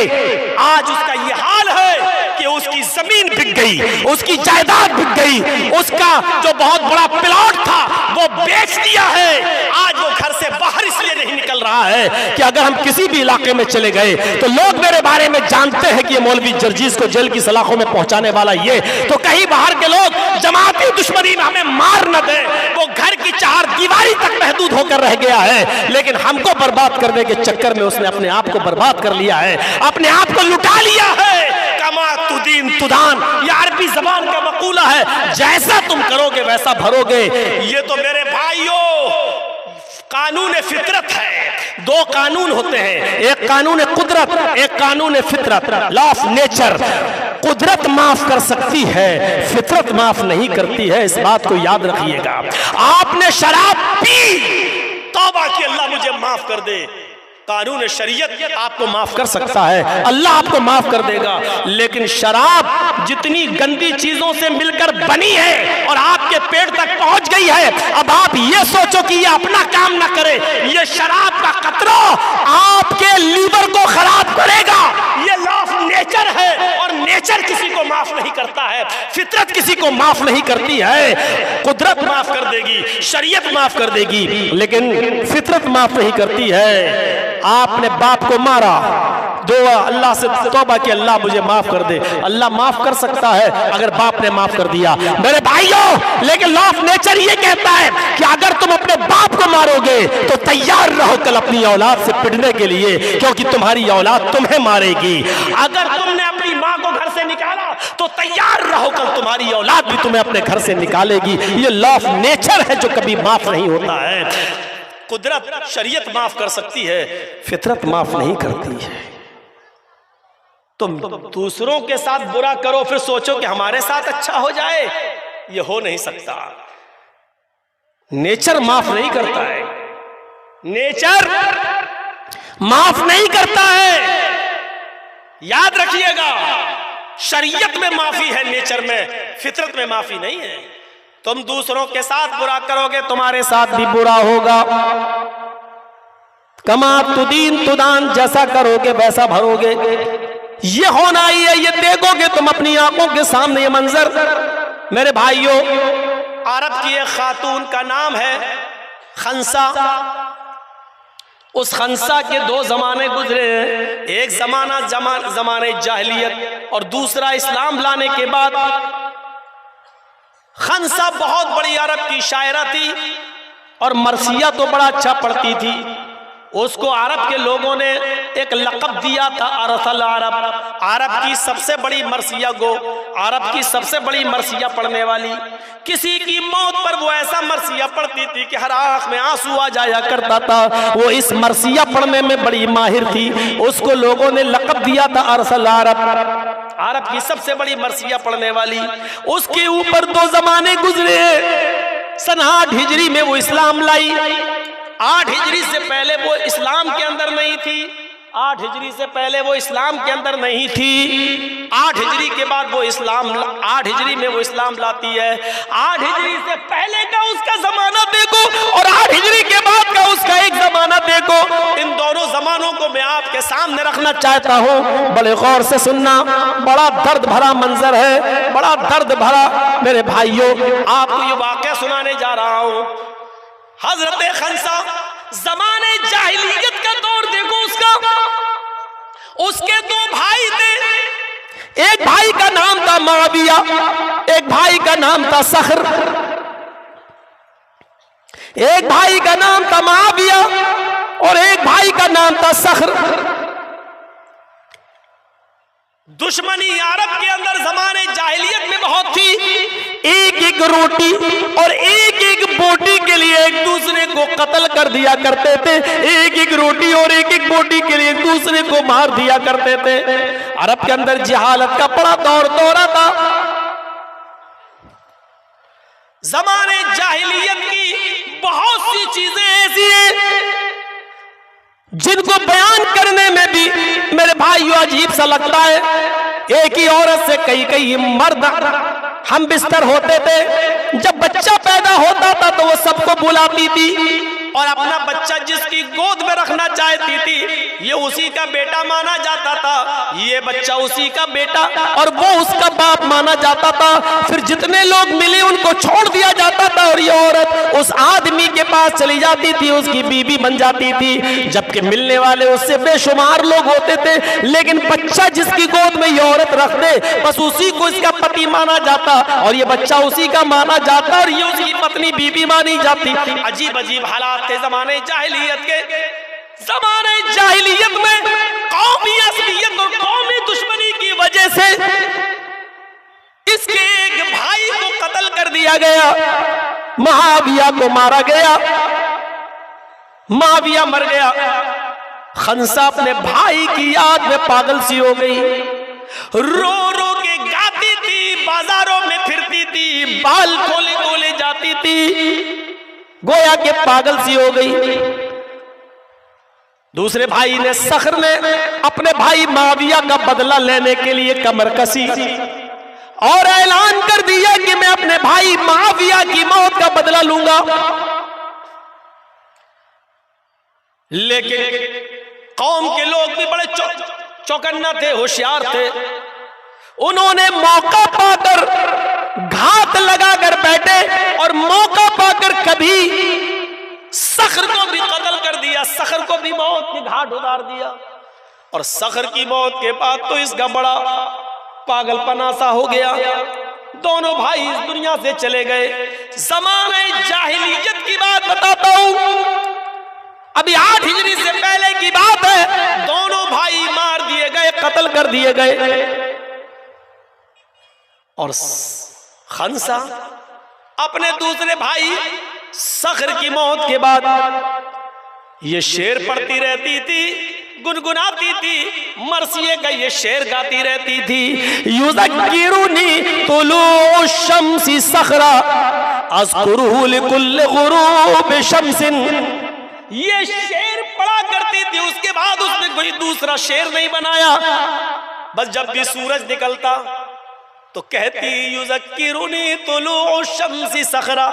आज उसका ये हाल है कि उसकी जमीन बिक गई, उसकी जायदाद बिक गई, उसका जो बहुत बड़ा प्लॉट था वो बेच दिया है। आज वो घर से बाहर इसलिए नहीं निकल रहा है कि अगर हम किसी भी इलाके में चले गए तो लोग मेरे बारे में जानते हैं कि ये मौलवी जर्जीस को जेल की सलाखों में पहुंचाने वाला ये, तो कहीं बाहर के लोग जमाती दुश्मनी में हमें मार न दे, वो घर की चार दीवारी तक महदूद होकर रह गया है, लेकिन हमको बर्बाद करने के चक्कर में उसने अपने आप को बर्बाद कर लिया है, अपने आप को लुटा लिया है। कमा तुदीन तुदान, ये अरबी जबान का मकूला है, जैसा तुम करोगे वैसा भरोगे। ये तो मेरे भाइयों कानून फितरत है। दो कानून होते हैं, एक कानून कुदरत, एक कानून फितरत, लॉ ऑफ नेचर। कुदरत माफ कर सकती है, फितरत माफ नहीं करती है, इस बात को याद रखिएगा। आपने शराब पी, तौबा की अल्लाह मुझे माफ कर दे, कानून शरीयत आपको माफ कर सकता है, अल्लाह आपको माफ कर देगा, लेकिन शराब जितनी गंदी चीजों से मिलकर बनी है और आपके पेट तक पहुंच गई है, अब आप ये सोचो कि ये अपना काम ना करे, ये शराब का कतरा आपके लीवर को खराब करेगा। ये लॉ ऑफ नेचर है, और नेचर किसी को माफ नहीं करता है, फितरत किसी को माफ नहीं करती है। कुदरत माफ कर देगी, शरीयत माफ कर देगी, लेकिन फितरत माफ नहीं करती है। आपने बाप को मारा, दुआ अल्लाह से तौबा कि अल्लाह मुझे माफ कर दे, अल्लाह माफ कर सकता है अगर बाप ने माफ कर दिया मेरे भाइयों, लेकिन लॉ ऑफ नेचर ये कहता है कि अगर तुम अपने बाप को मारोगे तो तैयार रहो कल अपनी औलाद से पिटने के लिए, क्योंकि तुम्हारी औलाद तुम्हें मारेगी। अगर तुमने अपनी माँ को घर से निकाला तो तैयार रहो कल तुम्हारी औलाद भी तुम्हें अपने घर से निकालेगी। ये लॉ ऑफ नेचर है जो कभी माफ नहीं होता है। कुदरत शरीयत माफ कर सकती है, फितरत माफ नहीं करती है। तुम दूसरों के साथ बुरा करो फिर सोचो कि हमारे साथ अच्छा हो जाए, ये हो नहीं सकता। नेचर माफ नहीं करता है, नेचर माफ नहीं करता है, याद रखिएगा। शरीयत में माफी है, नेचर में, फितरत में माफी नहीं है। तुम दूसरों के साथ बुरा करोगे तुम्हारे साथ भी बुरा होगा। कमा तुदीन तुदान, जैसा करोगे वैसा भरोगे। ये होना ही है, ये देखोगे तुम अपनी आंखों के सामने ये मंजर। मेरे भाइयों, अरब की एक खातून का नाम है खंसा। उस खंसा के दो जमाने गुजरे हैं, एक जमाना जमाने जाहिलियत और दूसरा इस्लाम लाने के बाद। खंसा बहुत बड़ी अरब की शायरा थी और मरसिया तो बड़ा अच्छा पढ़ती थी। उसको अरब के लोगों ने एक लक़ब दिया था अरसल अरब, अरब की सबसे बड़ी मरसिया गो, अरब की सबसे बड़ी मरसिया पढ़ने वाली। किसी की मौत पर वो ऐसा मरसिया पढ़ती थी कि हर आंख में आंसू आ जाया करता था। वो इस मरसिया पढ़ने में बड़ी माहिर थी, उसको लोगों ने लक़ब दिया था अरसल अरब, अरब की सबसे बड़ी मरसिया पढ़ने वाली। उसके ऊपर 2 जमाने गुजरे। सन 8 हिजरी में वो इस्लाम लाई। 8 हिजरी से पहले वो इस्लाम के अंदर नहीं थी, 8 हिजरी से पहले वो इस्लाम के अंदर नहीं थी। 8 हिजरी के बाद वो इस्लाम, 8 हिजरी में वो इस्लाम लाती है। 8 हिजरी से पहले का उसका जमाना देखो और 8 हिजरी के बाद का उसका एक जमाना देखो। इन दोनों जमानों को मैं आपके सामने रखना चाहता हूँ, बड़े गौर से सुनना। बड़ा दर्द भरा मंजर है, बड़ा दर्द भरा। मेरे भाइयों, आपको ये वाक़या सुनाने जा रहा हूँ। हजरत खंसा, जमाने जाहिलियत का दौर देखो उसका। उसके 2 भाई थे, एक भाई का नाम था मुआविया, एक भाई का नाम था सख्र। एक भाई का नाम था मुआविया और एक भाई का नाम था सख्र। दुश्मनी अरब के अंदर जमाने जाहिलियत में बहुत थी। एक एक रोटी और एक एक बोटी के लिए एक दूसरे को कत्ल कर दिया करते थे। एक एक रोटी और एक एक बोटी के लिए एक दूसरे को मार दिया करते थे। अरब के अंदर जहालत का बड़ा दौरा था। जमाने जाहिलियत की बहुत सी चीजें ऐसी हैं जिनको बयान करने में भी मेरे भाइयों अजीब सा लगता है। एक ही औरत से कई मर्द हम बिस्तर होते थे। जब बच्चा पैदा होता था तो वो सबको बुलाती थी और अपना बच्चा जिसकी गोद में रखना चाहती थी, ये उसी का बेटा माना जाता था, ये बच्चा उसी का बेटा और वो उसका बाप माना जाता था। फिर जितने लोग मिले उनको छोड़ दिया जाता था और ये औरत उस आदमी के पास चली जाती थी, उसकी बीवी बन जाती थी। जबकि मिलने वाले उससे बेशुमार लोग होते थे, लेकिन बच्चा जिसकी गोद में ये औरत रख दे बस उसी को इसका पति माना जाता और ये बच्चा उसी का माना जाता और ये उसकी पत्नी बीवी मानी जाती। अजीब अजीब हालात थे जमाने जाहिलियत के। जमाने जाहिलियत में कौमी असलियत और कौमी दुश्मनी की वजह से इसके एक भाई को कत्ल कर दिया गया, मुआविया को मारा गया। मुआविया मर गया। खंसा अपने भाई की याद में पागल सी हो गई, रो रो के गाती थी, बाजारों में फिरती थी, बाल खोले खोले जाती थी, गोया के पागल सी हो गई। दूसरे भाई ने, सख्र ने अपने भाई मुआविया का बदला लेने के लिए कमर कसी और ऐलान कर दिया कि मैं अपने भाई मुआविया की मौत का बदला लूंगा। लेकिन कौम के लोग भी बड़े चौकन्ना थे, होशियार थे। उन्होंने मौका पाकर घात लगाकर बैठे और मौका पाकर कभी सख्र को भी कत्ल कर दिया, सख्र को भी मौत की घाट उतार दिया। और सख्र की मौत के बाद तो इसका बड़ा पागलपना सा हो गया। दोनों भाई इस दुनिया से चले गए। ज़माने जाहिलियत की बात बताता हूं, अभी 8 हिजरी से पहले की बात है। दोनों भाई मार दिए गए, कत्ल कर दिए गए। और खंसा अपने दूसरे भाई सख्र की मौत के बाद ये शेर पढ़ती रहती थी, गुनगुनाती थी, मरसिये का ये शेर गाती रहती थी। युज़क्किरुनी तुलू शम्सी सखरा अज़कुरुहु लिकुल्लि गुरूबि शम्सिन। ये शेर पढ़ा करती थी, उसके बाद उसने कोई दूसरा शेर नहीं बनाया। बस जब भी सूरज निकलता तो कहती युज़क्किरुनी तुलू शम्सी सखरा,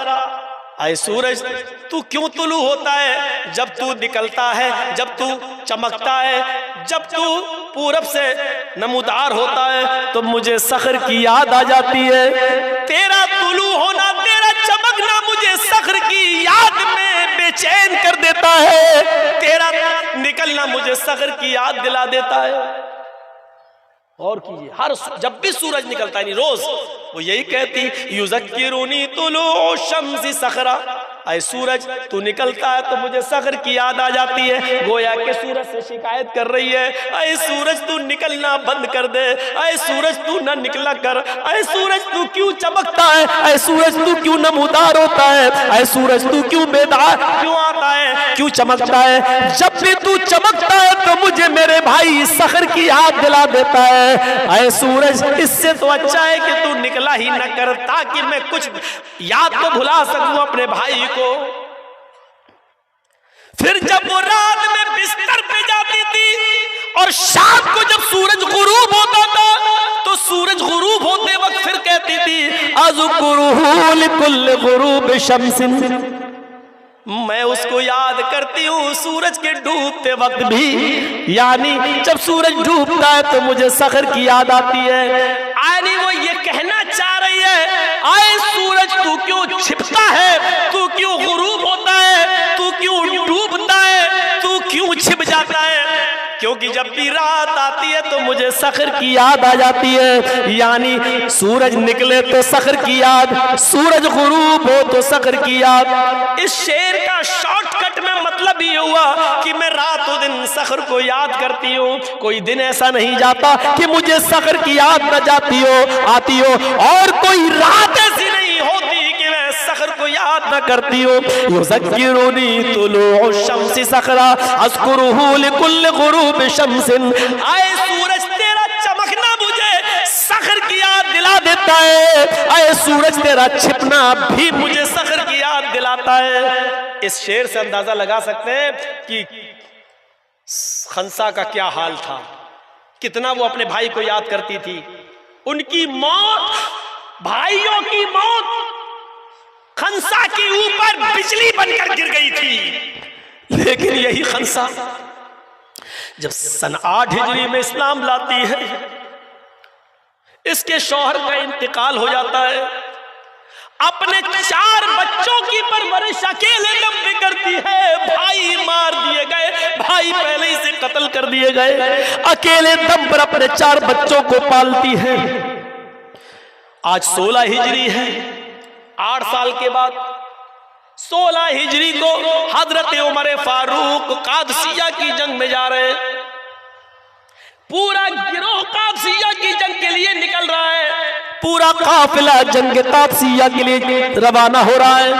आए सूरज तू क्यों तुलू होता है, जब तू निकलता है, जब तू चमकता है, जब तू पूरब से नमूदार होता है तो मुझे सखर की याद आ जाती है। तेरा तुलू होना, तेरा चमकना मुझे सखर की याद में बेचैन कर देता है। तेरा निकलना मुझे सखर की याद दिला देता है। और कीजिए, हर जब भी सूरज निकलता है, रोज वो यही कहती युज़क्किरुनी तुलू शम्सी सखरा, ऐ सूरज तू निकलता है तो मुझे सखर की याद आ जाती है। गोया के सूरज से शिकायत कर रही है, ऐ सूरज तू निकलना बंद कर दे, ऐ सूरज तू ना निकला कर, ऐ सूरज तू क्यों चमकता है, ऐ सूरज तू क्यों नमूदार होता है, ऐ सूरज तू क्यों बेदार क्यों आता है, क्यों चमकता है। जब भी तू चमकता है तो मुझे मेरे भाई सखर की याद दिला देता है। ऐ सूरज इससे तो अच्छा है कि तू निकला ही न कर, ताकि मैं कुछ याद तो भुला सकूं अपने भाई को। फिर जब वो रात में बिस्तर पे जाती थी और शाम को जब सूरज गुरूब होता था तो सूरज गुरूब होते वक्त फिर कहती थी अज़कुरुहु लिकुल्लि गुरूब शम्सिन, मैं उसको याद करती हूँ सूरज के डूबते वक्त भी, यानी जब सूरज डूबता है तो मुझे सखर की याद आती है। यानी वो ये कहना चाह रही है आए सूरज तू क्यों छिपता है, तू क्यों गुरूब होता है, तू क्यों डूबता है, तू क्यों छिप जाता है, क्योंकि जब भी रात आती है तो मुझे सखर की याद आ जाती है। यानी सूरज निकले तो सखर की याद, सूरज गुरूब हो तो सखर की याद। इस शेर का शॉर्टकट में मतलब ये हुआ कि मैं रातों दिन सखर को याद करती हूँ। कोई दिन ऐसा नहीं जाता कि मुझे सखर की याद न जाती हो आती हो, और कोई रात ऐसी नहीं होती कि मैं सखर को याद न करती हूँ। युज़क्किरुनी तुलूउ शम्सी सखरा अज़कुरुहु लिकुल्लि गुरूब शम्सिन, आए सूरज तेरा चमकना मुझे सखर की याद दिला देता है, आए सूरज तेरा छिपना भी मुझे सखर की याद दिलाता है। इस शेर से अंदाजा लगा सकते हैं कि खंसा का क्या हाल था, कितना वो अपने भाई को याद करती थी। उनकी मौत, भाइयों की मौत खंसा के ऊपर बिजली बनकर गिर गई थी। लेकिन यही खंसा जब सन 8 हिजरी में इस्लाम लाती है, इसके शौहर का इंतकाल हो जाता है, अपने 4 बच्चों की परवरिश अकेले दम पे करती है। भाई मार दिए गए, भाई पहले ही से कत्ल कर दिए गए, अकेले दम पर अपने 4 बच्चों को पालती है। आज 16 हिजरी है, 8 साल के बाद 16 हिजरी को हजरत उमर फारूक कादसिया की जंग में जा रहे हैं। पूरा गिरोह कादसिया की जंग के लिए निकल रहा है, पूरा काफिला जंग कादसिया के लिए रवाना हो रहा है।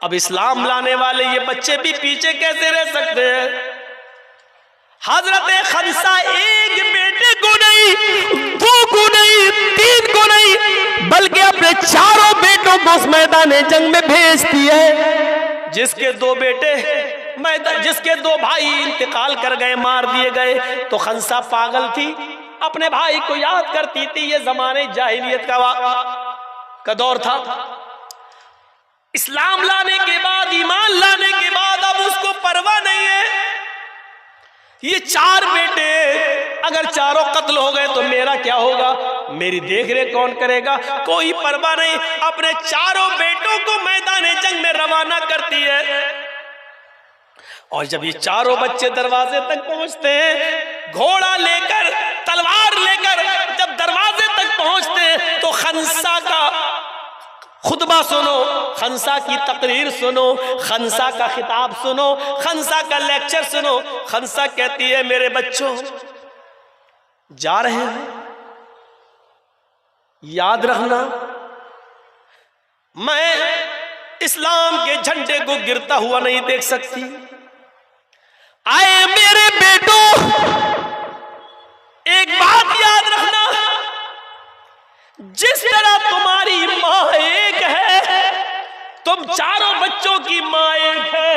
अब इस्लाम लाने वाले ये बच्चे भी पीछे कैसे रह सकते हैं। हजरत खंसा एक बेटे को नहीं, 2 को नहीं, 3 को नहीं, बल्कि अपने 4 बेटों को उस मैदान जंग में भेजती है। जिसके 2 बेटे जिसके 2 भाई इंतकाल कर गए, मार दिए गए, तो खंसा पागल थी, अपने भाई को याद करती थी। ये जमाने जाहिलियत का दौर था। इस्लाम लाने के बाद, ईमान लाने के बाद अब उसको परवाह नहीं है। ये 4 बेटे अगर चारों कत्ल हो गए तो मेरा क्या होगा, मेरी देखरेख कौन करेगा, कोई परवाह नहीं। अपने 4 बेटों को मैदान जंग में रवाना करती है। और जब ये 4 बच्चे दरवाजे तक पहुंचते हैं, घोड़ा लेकर, तलवार लेकर जब दरवाजे तक पहुंचते हैं, तो खंसा का खुतबा सुनो, खंसा की तकरीर सुनो, खंसा का खिताब सुनो, खंसा का लेक्चर सुनो। खंसा कहती है मेरे बच्चों जा रहे हैं, याद रखना मैं इस्लाम के झंडे को गिरता हुआ नहीं देख सकती। आए मेरे बेटों, एक बात याद रखना, जिस तरह तुम्हारी माँ एक है, तुम 4 बच्चों की माँ एक है,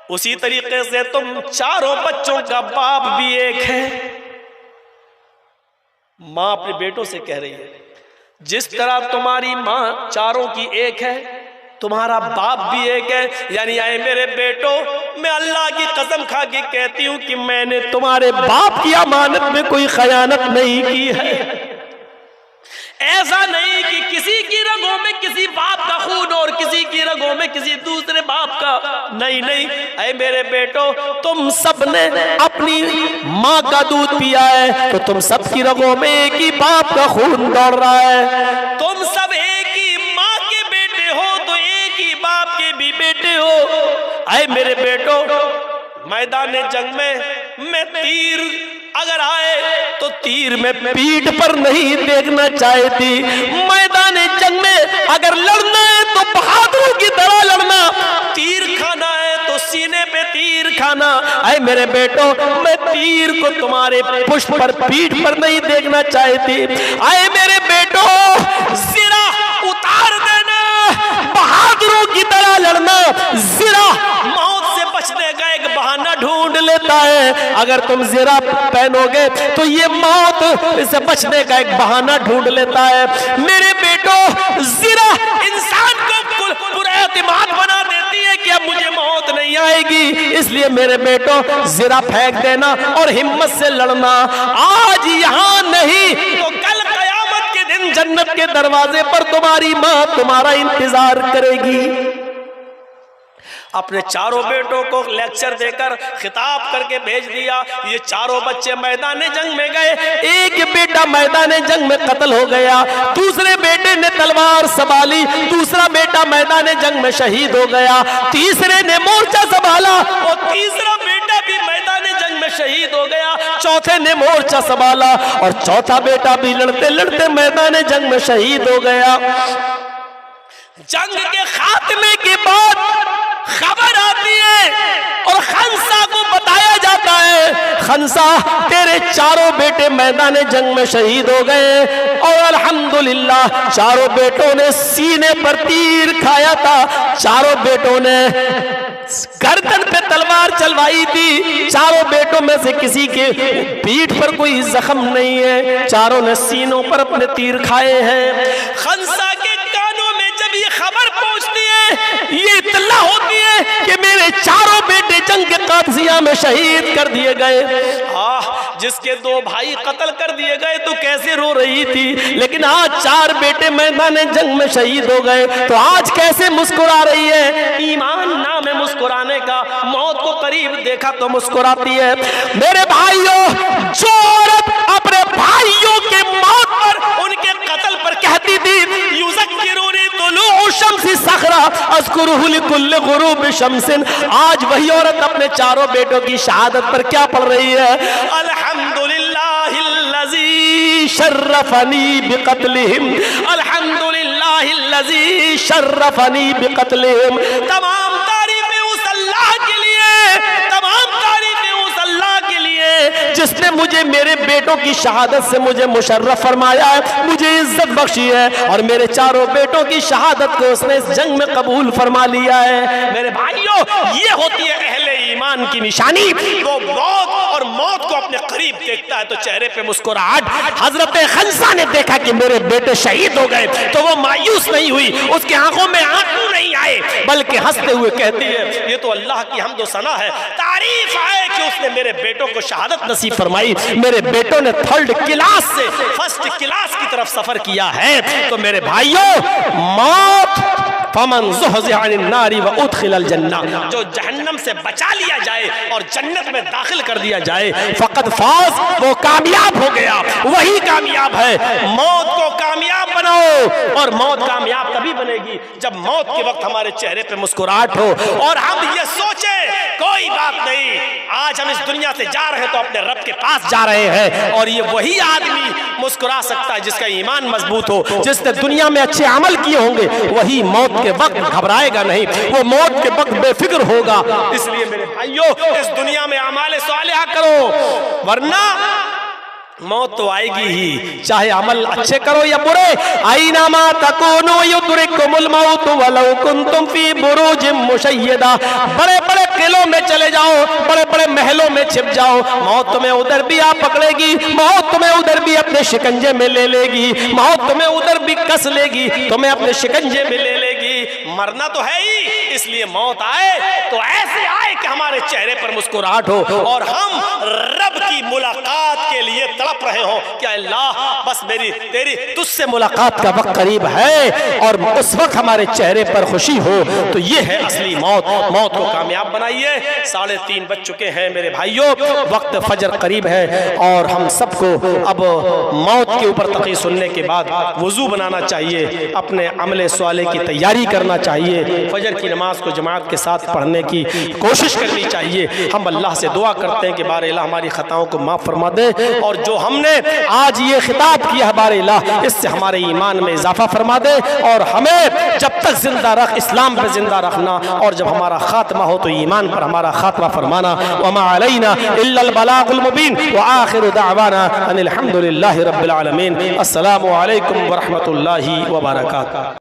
उसी तरीके से तुम 4 बच्चों का बाप भी एक है। माँ अपने बेटों से कह रही है जिस तरह तुम्हारी माँ 4 की एक है, तुम्हारा बाप भी एक है। यानी आए मेरे बेटो, मैं अल्लाह की कसम खा के कहती हूं कि मैंने तुम्हारे बाप की अमानत में कोई खयानत नहीं की है। ऐसा नहीं कि किसी की रगों में किसी बाप का खून और किसी की रगों में किसी दूसरे बाप का, नहीं नहीं। ऐ मेरे बेटो, तुम सबने अपनी माँ का दूध पिया है, तो तुम सबकी रगों में एक ही बाप का खून दौड़ रहा है। तुम सब एक ही माँ के बेटे हो, तो एक ही आए मेरे बेटो, मैदान जंग में तीर अगर आए तो तीर में पीठ पर नहीं देखना चाहती। मैदान जंग में अगर लड़ना है तो बहादुरों की तरह लड़ना, तीर खाना है तो सीने पे तीर खाना। आए मेरे बेटो, मैं तीर को तुम्हारे पुष्प पर पीठ पर नहीं देखना चाहती। आए मेरे बेटो, ज़रा उतार देना, बहादुरों की तरह लड़ना। ज़रा मौत से बचने का एक बहाना ढूंढ लेता है। अगर तुम ज़रा पहनोगे तो ये मौत से बचने का एक बहाना ढूंढ लेता है। मेरे बेटो, ज़रा इंसान को पुरएतिमाद बना देती है कि अब मुझे मौत नहीं आएगी। इसलिए मेरे बेटो, ज़रा फेंक देना और हिम्मत से लड़ना। आज यहाँ नहीं तो कल क़यामत के दिन जन्नत के दरवाजे पर तुम्हारी माँ तुम्हारा इंतजार करेगी। अपने चारों बेटों को लेक्चर देकर खिताब करके भेज दिया। ये चारों बच्चे मैदान जंग में गए। एक बेटा मैदान जंग में कत्ल हो गया, दूसरे बेटे ने तलवार संभाली, दूसरा बेटा मैदान जंग में शहीद हो गया, तीसरे ने मोर्चा संभाला और तीसरा बेटा भी मैदान जंग में शहीद हो गया, चौथे ने मोर्चा संभाला और चौथा बेटा भी लड़ते लड़ते मैदान जंग में शहीद हो गया। जंग के खात्मे के बाद खबर आती है और खंसा को बताया जाता है, खंसा तेरे चारों बेटे मैदान जंग में शहीद हो गए और अल्हम्दुलिल्लाह चारों बेटों ने सीने पर तीर खाया था, चारों बेटों ने गर्दन पे तलवार चलवाई थी, चारों बेटों में से किसी के पीठ पर कोई जख्म नहीं है, चारों ने सीनों पर अपने तीर खाए हैं। खंसा के कानों में जब ये खबर पहुंचती है, ये इत्तला होती है कि मेरे चारों बेटे जंग के कादसिया में शहीद कर दिए गए। जिसके दो भाई कत्ल कर दिए गए तो कैसे रो रही थी, लेकिन आज चार बेटे मैदान जंग में शहीद हो गए तो आज कैसे मुस्कुरा रही है। ईमान नाम है मुस्कुराने का, मौत को करीब देखा तो मुस्कुराती है। मेरे भाइयों, जो औरत अपने भाइयों के मौत पर, उनके कत्ल पर कहती थी युज़क्किरूनी तुलूउ शम्सी सखरा अज़कुरुहु लिकुल्लि गुरूबि शम्सिन, आज वही औरत अपने चारों बेटों की शहादत पर क्या पढ़ रही है? अल्हम्दुलिल्लाहिल्लज़ी शर्रफनी बिक़त्लिहिम, अल्हम्दुलिल्लाहिल्लज़ी शर्रफनी बिक़त्लिहिम। तमाम तारीफें उस अल्लाह के लिए, तमाम तारीफें उस अल्लाह के लिए जिसने मुझे मेरे बेटों की शहादत से मुझे मुशर्रफ फरमाया है, मुझे इज्जत बख्शी है और मेरे चारों बेटों की शहादत को उसने इस जंग में कबूल फरमा लिया है। मेरे भाइयों, ये होती है अहले ईमान की निशानी। वो मौत को अपने करीब देखता है तो चेहरे पे मुस्कुराहट। हजरत खंसा ने देखा कि मेरे बेटे शहीद हो गए तो वो मायूस नहीं हुई, उसकी आंखों में आंसू नहीं आए, बल्कि हंसते हुए कहती है ये तो अल्लाह की हम्द व सना है, तारीफ है कि उसने मेरे बेटों को शहादत नसीब फरमाई। मेरे बेटों ने थर्ड क्लास से फर्स्ट क्लास की तरफ सफर किया है। तो मेरे भाइयों, मौत फमन ज़ुहज़िह अनिन नारी व उदखिलल जन्ना, जो जहन्नम से बचा लिया जाए और जन्नत में दाखिल कर दिया जाए, फ़क़द फ़ाज़, वो कामयाब हो गया, वही कामयाब है। मौत को कामयाब बनाओ और मौत कामयाब तभी बनेगी जब मौत के वक्त हमारे चेहरे पे मुस्कुराहट हो और हम ये सोचे कोई बात नहीं, आज हम इस दुनिया से जा रहे हैं तो अपने रब के पास जा रहे हैं। और ये वही आदमी मुस्कुरा सकता है जिसका ईमान मजबूत हो, जिसने दुनिया में अच्छे अमल किए होंगे, वही मौत के वक्त घबराएगा नहीं, वो मौत के वक्त बेफिक्र होगा। इसलिए मेरे भाइयों, इस दुनिया में अमाल सालिहा करो, वरना मौत तो आएगी ही, चाहे अमल अच्छे करो या बुरे। आइनामा तकूनु युद्रिकुमुल मौत वलौ कुंतुम फी बुरूजिम मुशय्यदा, बड़े बड़े किलों में चले जाओ, बड़े बड़े महलों में छिप जाओ, मौत तुम्हें उधर भी आ पकड़ेगी, मौत तुम्हें उधर भी अपने शिकंजे में ले लेगी, मौत तुम्हें उधर भी कस लेगी, तुम्हें अपने शिकंजे में ले लेगी। मरना तो है ही, इसलिए मौत आए तो ऐसे आए कि हमारे चेहरे पर मुस्कुराहट हो और हम रब की मुलाकात के लिए तड़प रहे हो कि अल्लाह बस मेरी तेरी तुझसे मुलाकात का वक्त करीब है और उस वक्त हमारे चेहरे पर खुशी हो, तो ये है असली मौत। मौत को कामयाब बनाइए। 3:30 बज चुके हैं मेरे भाइयों, वक्त फजर करीब है और हम सबको अब मौत के ऊपर तकी सुनने के बाद वुजू बनाना चाहिए, अपने अमले सवाले की तैयारी करना चाहिए, फजर की नमाज को जमात के साथ पढ़ने की कोशिश करनी चाहिए। हम अल्लाह से दुआ करते हैं कि बार इलाह हमारी खताओं को माफ़ फरमा दे और जो हमने आज ये खिताब किया है बार इलाह इससे हमारे ईमान में इजाफा फरमा दे और हमें जब तक जिंदा रख इस्लाम पे जिंदा रखना और जब हमारा खात्मा हो तो ईमान पर हमारा खात्मा फरमाना। वमा अलैना इल्लल बलागुल मुबीन व आखिरु दअवाना अनिल हम्दुलिल्लाहि रब्बिल आलमीन। अस्सलामु अलैकुम व रहमतुल्लाहि व बरकातुहू।